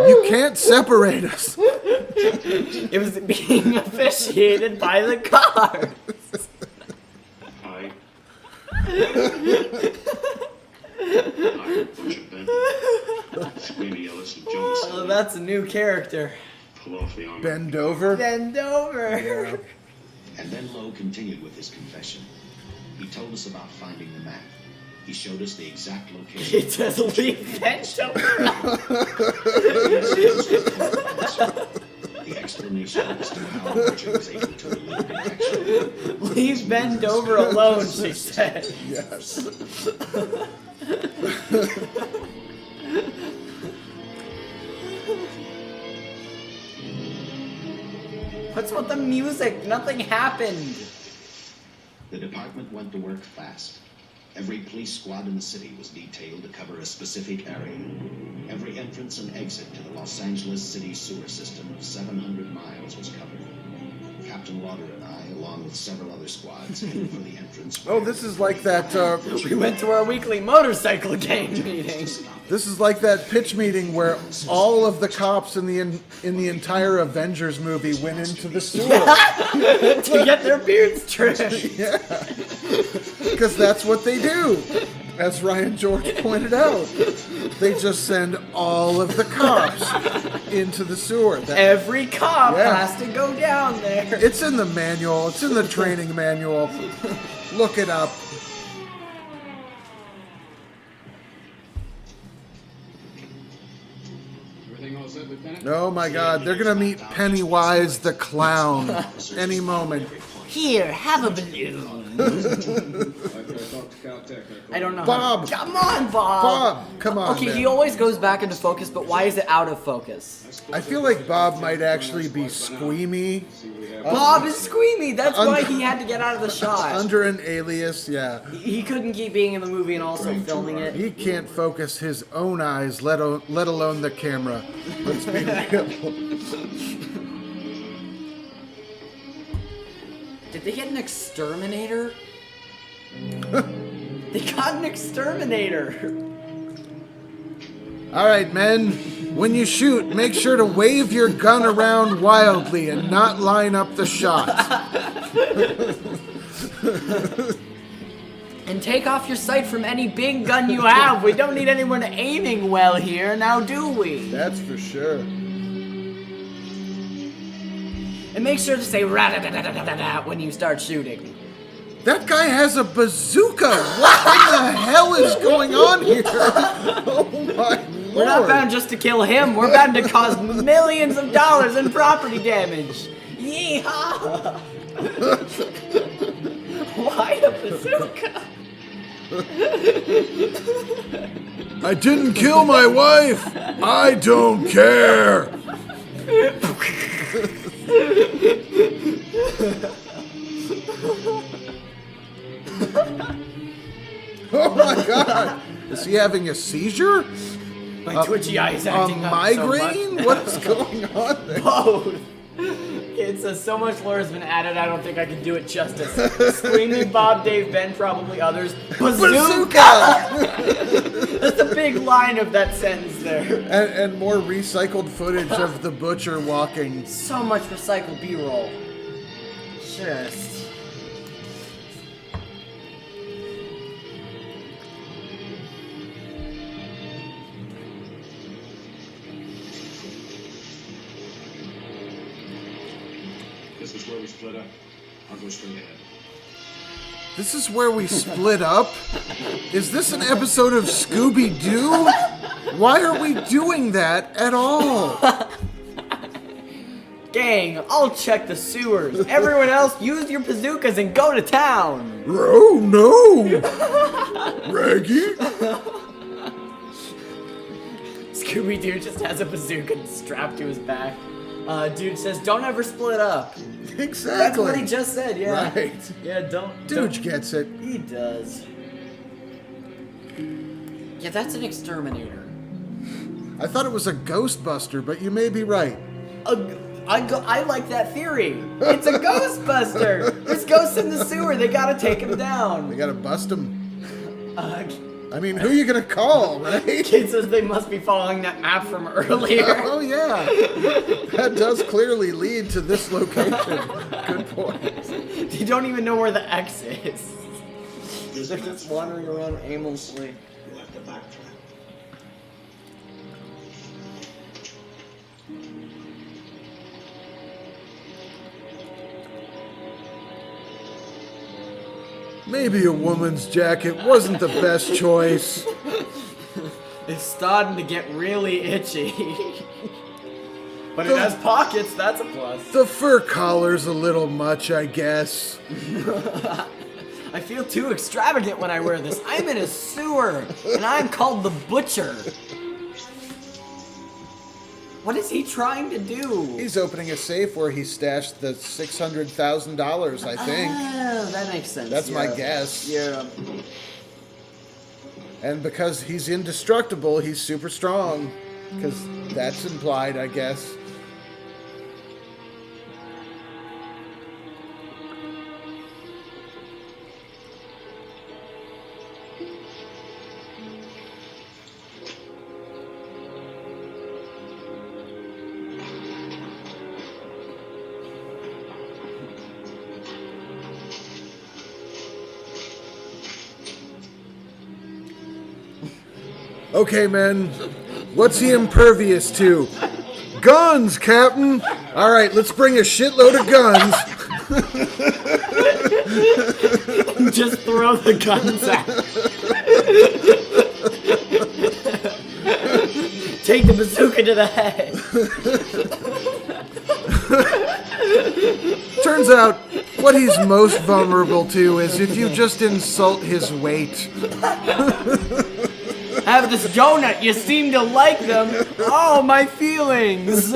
Speaker 2: You can't separate us.
Speaker 1: It was being officiated by the guard.
Speaker 3: I Butcher Ben. Screamy Ellis and Jones.
Speaker 1: Oh, that's a new character.
Speaker 3: Pull off the armor.
Speaker 2: Ben Dover?
Speaker 1: Ben Dover.
Speaker 2: Yeah.
Speaker 6: And then Lowe continued with his confession. He told us about finding the map. He showed us the exact location.
Speaker 1: It says leave bent over.
Speaker 6: The explanation as to how Archer was able to elude detection.
Speaker 1: Leave bend over alone, she said.
Speaker 2: Yes.
Speaker 1: What's with the music? Nothing happened.
Speaker 6: The department went to work fast. Every police squad in the city was detailed to cover a specific area. Every entrance and exit to the Los Angeles city sewer system of 700 miles was covered. Captain Lauder and I, along with several other squads, headed for the entrance.
Speaker 2: Oh, this is like that.
Speaker 1: We went to our weekly motorcycle gang meeting.
Speaker 2: This is like that pitch meeting where all of the cops in the entire Avengers movie went into the sewer.
Speaker 1: To get their beards trimmed.
Speaker 2: Yeah, because that's what they do. As Ryan George pointed out, they just send all of the cops into the sewer.
Speaker 1: Every cop
Speaker 2: Yeah.
Speaker 1: has to go down there.
Speaker 2: It's in the manual. It's in the training manual. Look it up.
Speaker 9: Everything all set, Lieutenant?
Speaker 2: Oh my God, they're gonna meet Pennywise the clown any moment.
Speaker 1: Here, have a balloon. I don't know.
Speaker 2: Bob!
Speaker 1: Come on, Bob.
Speaker 2: Bob, come on.
Speaker 1: Okay,
Speaker 2: man.
Speaker 1: he always goes back into focus, but why is it out of focus?
Speaker 2: I feel like Bob might actually be squeamy.
Speaker 1: Bob is squeamy. That's why he had to get out of the shot.
Speaker 2: Under an alias, yeah.
Speaker 1: He couldn't keep being in the movie and also filming it.
Speaker 2: He can't focus his own eyes, let alone the camera. Let's be real.
Speaker 1: Did they get an exterminator? They got an exterminator.
Speaker 2: All right, men. When you shoot, make sure to wave your gun around wildly and not line up the shot.
Speaker 1: And take off your sight from any big gun you have. We don't need anyone aiming well here, now do we?
Speaker 2: That's for sure.
Speaker 1: And make sure to say ra-da-da-da-da-da-da when you start shooting.
Speaker 2: That guy has a bazooka. What in the hell is going on here? Oh my lord.
Speaker 1: We're not bound just to kill him. We're bound to cause millions of dollars in property damage. Yeehaw! Why a bazooka?
Speaker 2: I didn't kill my wife. I don't care. Oh my God! Is he having a seizure?
Speaker 1: My twitchy eye is
Speaker 2: A
Speaker 1: acting up
Speaker 2: migraine?
Speaker 1: so much.
Speaker 2: What is going on there?
Speaker 1: Both. It says so much lore has been added, I don't think I can do it justice. Screaming Bob, Dave, Ben, probably others. Bazooka! That's the big line of that sentence there.
Speaker 2: And more recycled footage of the butcher walking.
Speaker 1: So much recycled B-roll. Just...
Speaker 9: This is where we split up. I'll go straight ahead.
Speaker 2: This is where we split up? Is this an episode of Scooby-Doo? Why are we doing that at all?
Speaker 1: Gang, I'll check the sewers. Everyone else, use your bazookas and go to town.
Speaker 2: Oh no! Raggy?
Speaker 1: Scooby-Doo just has a bazooka strapped to his back. Dude says, don't ever split up.
Speaker 2: Exactly.
Speaker 1: That's what he just said, yeah.
Speaker 2: Right.
Speaker 1: Yeah, don't...
Speaker 2: Dude gets it.
Speaker 1: He does. Yeah, that's an exterminator.
Speaker 2: I thought it was a Ghostbuster, but you may be right.
Speaker 1: I like that theory. It's a Ghostbuster. There's ghosts in the sewer. They gotta take him down.
Speaker 2: We gotta bust him. I mean, who are you gonna call, right?
Speaker 1: Kid says they must be following that map from earlier.
Speaker 2: Oh yeah, that does clearly lead to this location. Good point.
Speaker 1: You don't even know where the X is. They're just wandering around aimlessly.
Speaker 6: You'll have to backtrack.
Speaker 2: Maybe a woman's jacket wasn't the best choice.
Speaker 1: It's starting to get really itchy. But it has pockets, that's a plus.
Speaker 2: The fur collar's a little much, I guess.
Speaker 1: I feel too extravagant when I wear this. I'm in a sewer, and I'm called the Butcher. What is he trying to do?
Speaker 2: He's opening a safe where he stashed the $600,000, I think.
Speaker 1: Oh, that makes sense.
Speaker 2: That's my guess.
Speaker 1: Yeah.
Speaker 2: And because he's indestructible, he's super strong. Because that's implied, I guess. Okay, man. What's he impervious to? Guns, Captain! Alright, let's bring a shitload of guns.
Speaker 1: Just throw the guns out. Take the bazooka to the head.
Speaker 2: Turns out, what he's most vulnerable to is if you just insult his weight.
Speaker 1: Have this donut, you seem to like them. Oh, my feelings.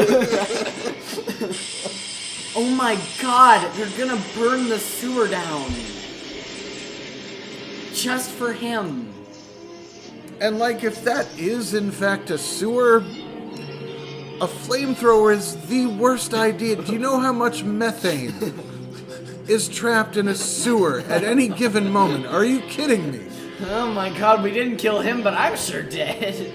Speaker 1: Oh my god, they're gonna burn the sewer down. Just for him.
Speaker 2: And like, if that is in fact a sewer, a flamethrower is the worst idea. Do you know how much methane is trapped in a sewer at any given moment? Are you kidding me?
Speaker 1: Oh my god, we didn't kill him, but I'm sure dead.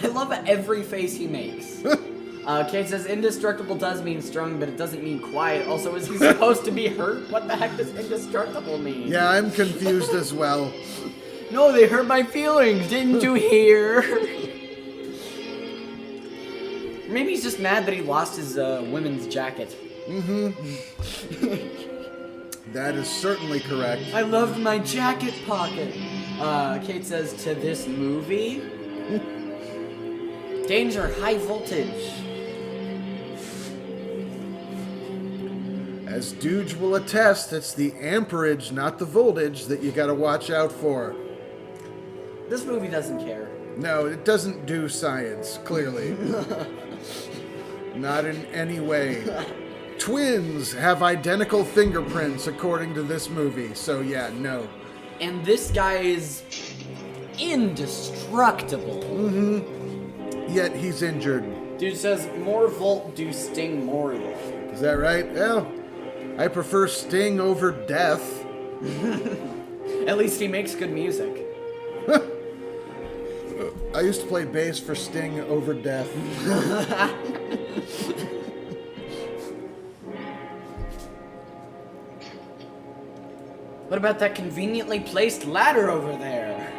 Speaker 1: I love every face he makes. Kate says, indestructible does mean strong, but it doesn't mean quiet. Also, is he supposed to be hurt? What the heck does indestructible mean?
Speaker 2: Yeah, I'm confused as well.
Speaker 1: No, they hurt my feelings, didn't you hear? Maybe he's just mad that he lost his women's jacket.
Speaker 2: Mm-hmm. That is certainly correct.
Speaker 1: I loved my jacket pocket. Kate says, to this movie? Danger, high voltage.
Speaker 2: As Dooge will attest, it's the amperage, not the voltage, that you gotta watch out for.
Speaker 1: This movie doesn't care.
Speaker 2: No, it doesn't do science, clearly. Not in any way. Twins have identical fingerprints, according to this movie, so yeah, no.
Speaker 1: And this guy is indestructible.
Speaker 2: Mm-hmm. Yet he's injured.
Speaker 1: Dude says, more Volt do Sting more though.
Speaker 2: Is that right? Well, I prefer Sting over death.
Speaker 1: At least he makes good music.
Speaker 2: I used to play bass for Sting over death.
Speaker 1: What about that conveniently placed ladder over there?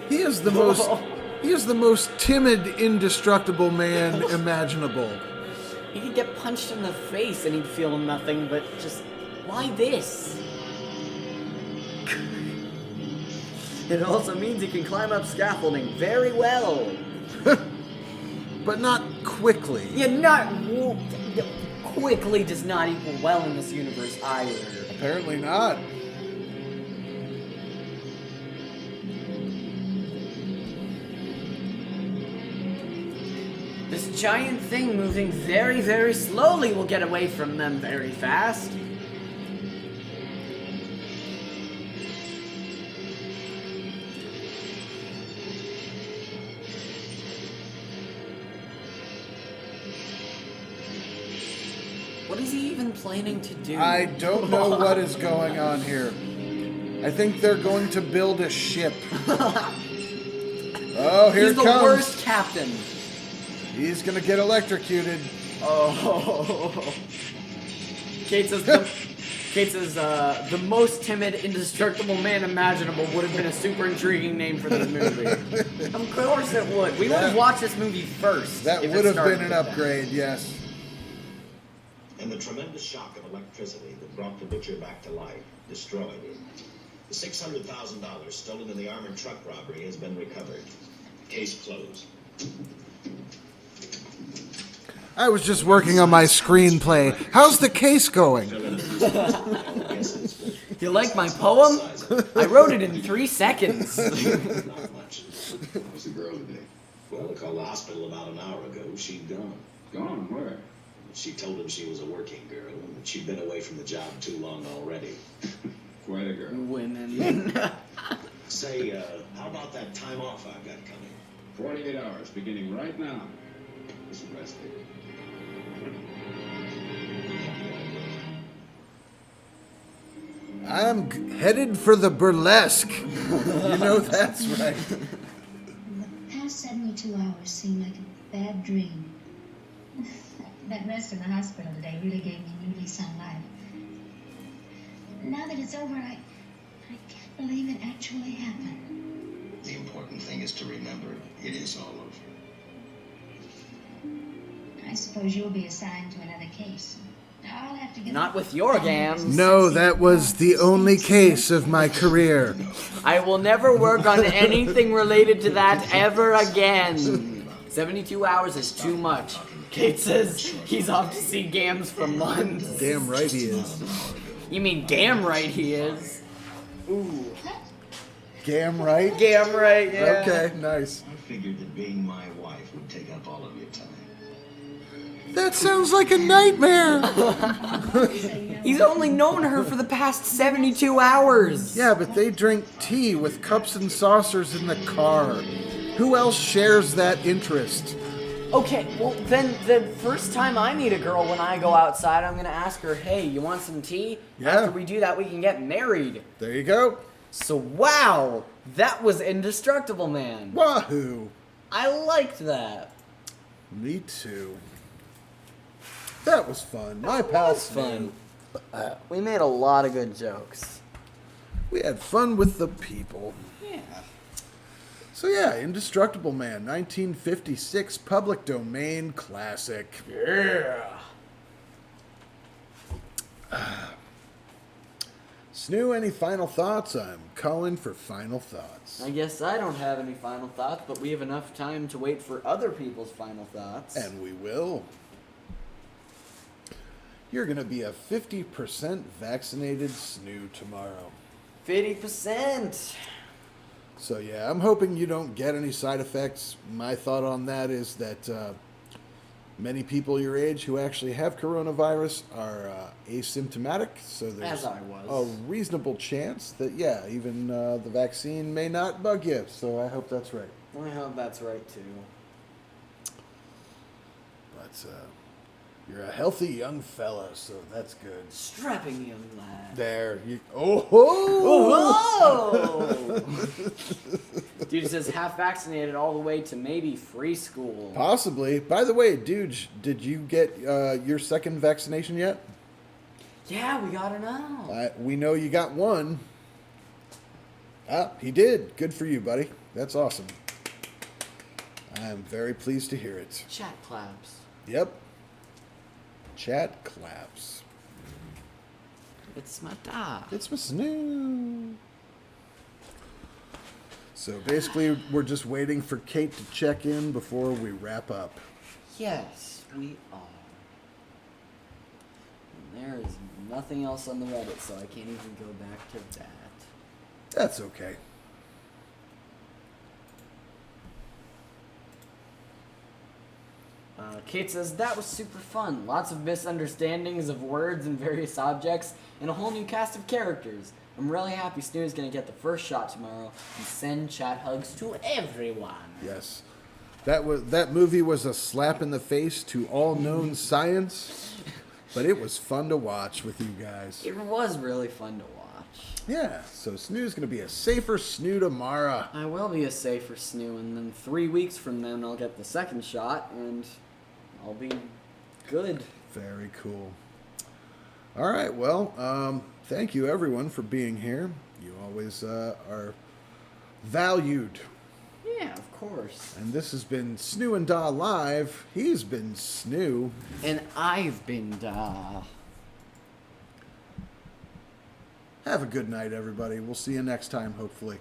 Speaker 2: He is the most timid, indestructible man imaginable.
Speaker 1: He could get punched in the face and he'd feel nothing, but just, why this? It also means he can climb up scaffolding very well.
Speaker 2: But not quickly.
Speaker 1: Yeah, quickly does not equal well in this universe either.
Speaker 2: Apparently not.
Speaker 1: This giant thing moving very, very slowly will get away from them very fast. What is he even planning to do?
Speaker 2: I don't know what is going on here. I think they're going to build a ship. Oh, here
Speaker 1: He's
Speaker 2: it
Speaker 1: the
Speaker 2: comes.
Speaker 1: worst captain.
Speaker 2: He's going to get electrocuted.
Speaker 1: Oh. Kate says the most timid, indestructible man imaginable would have been a super intriguing name for this movie. Of course it would. We would have watched this movie first.
Speaker 2: That
Speaker 1: if
Speaker 2: would
Speaker 1: it
Speaker 2: have been
Speaker 1: started
Speaker 2: an
Speaker 1: with that.
Speaker 2: upgrade, yes.
Speaker 6: And the tremendous shock of electricity that brought the butcher back to life destroyed him. The $600,000 stolen in the armored truck robbery has been recovered. Case closed.
Speaker 2: I was just working on my screenplay. How's the case going?
Speaker 1: You like my poem? I wrote it in 3 seconds.
Speaker 6: Not much.
Speaker 3: How's the girl today?
Speaker 6: Well, they called the hospital about an hour ago. She'd gone.
Speaker 3: Gone? Where?
Speaker 6: She told him she was a working girl and that she'd been away from the job too long already.
Speaker 3: Quite a girl.
Speaker 1: Women.
Speaker 6: Say, how about that time off I've got coming?
Speaker 3: 48 hours, beginning right now. This is rest day.
Speaker 2: I'm headed for the burlesque. You know that's right.
Speaker 7: The past 72 hours seem like a bad dream. That rest in the hospital today really gave me a new lease on life. Now that it's over, I can't believe it actually happened.
Speaker 6: The important thing is to remember it is all over.
Speaker 7: I suppose you'll be assigned to another case. I'll have to get
Speaker 1: Not with your gams.
Speaker 2: No, that was the only case of my career.
Speaker 1: I will never work on anything related to that ever again. 72 hours is too much. Kate says he's off to see Gams for months.
Speaker 2: Damn right he is.
Speaker 1: You mean damn right he is. Ooh.
Speaker 2: Damn right?
Speaker 1: Damn right, yeah.
Speaker 2: Okay, nice.
Speaker 6: I figured that being my wife would take up all of your time.
Speaker 2: That sounds like a nightmare.
Speaker 1: He's only known her for the past 72 hours.
Speaker 2: Yeah, but they drink tea with cups and saucers in the car. Who else shares that interest?
Speaker 1: Okay, well then the first time I meet a girl when I go outside, I'm gonna ask her, hey, you want some tea?
Speaker 2: Yeah.
Speaker 1: After we do that, we can get married.
Speaker 2: There you go.
Speaker 1: So wow, that was Indestructible Man.
Speaker 2: Wahoo.
Speaker 1: I liked that.
Speaker 2: Me too. That was fun. My pals
Speaker 1: Fun. We made a lot of good jokes.
Speaker 2: We had fun with the people.
Speaker 1: Yeah.
Speaker 2: So yeah, Indestructible Man, 1956 public domain classic.
Speaker 1: Yeah.
Speaker 2: Snoo, any final thoughts? I'm calling for final thoughts.
Speaker 1: I guess I don't have any final thoughts, but we have enough time to wait for other people's final thoughts.
Speaker 2: And we will. You're going to be a 50% vaccinated Snoo tomorrow.
Speaker 1: 50%.
Speaker 2: So yeah, I'm hoping you don't get any side effects. My thought on that is that many people your age who actually have coronavirus are asymptomatic. So there's
Speaker 1: As I was.
Speaker 2: a reasonable chance that, yeah, even the vaccine may not bug you. So I hope that's right.
Speaker 1: I hope that's right too.
Speaker 2: But you're a healthy young fella, so that's good.
Speaker 1: Strapping young lad.
Speaker 2: There. Oh!
Speaker 1: Dude says half vaccinated all the way to maybe free school.
Speaker 2: Possibly. By the way, dude, did you get your second vaccination yet?
Speaker 1: Yeah, we gotta know.
Speaker 2: We know you got one. Ah, he did. Good for you, buddy. That's awesome. I'm very pleased to hear it.
Speaker 1: Chat claps.
Speaker 2: Yep. Chat claps.
Speaker 1: It's my dad.
Speaker 2: It's my Snoo. So basically, we're just waiting for Kate to check in before we wrap up.
Speaker 1: Yes, we are. And there is nothing else on the Reddit, so I can't even go back to that.
Speaker 2: That's okay.
Speaker 1: Kate says, that was super fun. Lots of misunderstandings of words and various objects, and a whole new cast of characters. I'm really happy Snoo's going to get the first shot tomorrow and send chat hugs to everyone.
Speaker 2: Yes. That movie was a slap in the face to all known science, but it was fun to watch with you guys.
Speaker 1: It was really fun to watch.
Speaker 2: Yeah, so Snoo's going to be a safer Snoo tomorrow.
Speaker 1: I will be a safer snoo, and then 3 weeks from then I'll get the second shot, and I'll be good.
Speaker 2: Very cool. All right, well, thank you everyone for being here. You always are valued.
Speaker 1: Yeah, of course.
Speaker 2: And this has been Snoo and Da Live. He's been Snoo.
Speaker 1: And I've been
Speaker 2: Have a good night, everybody. We'll see you next time, hopefully.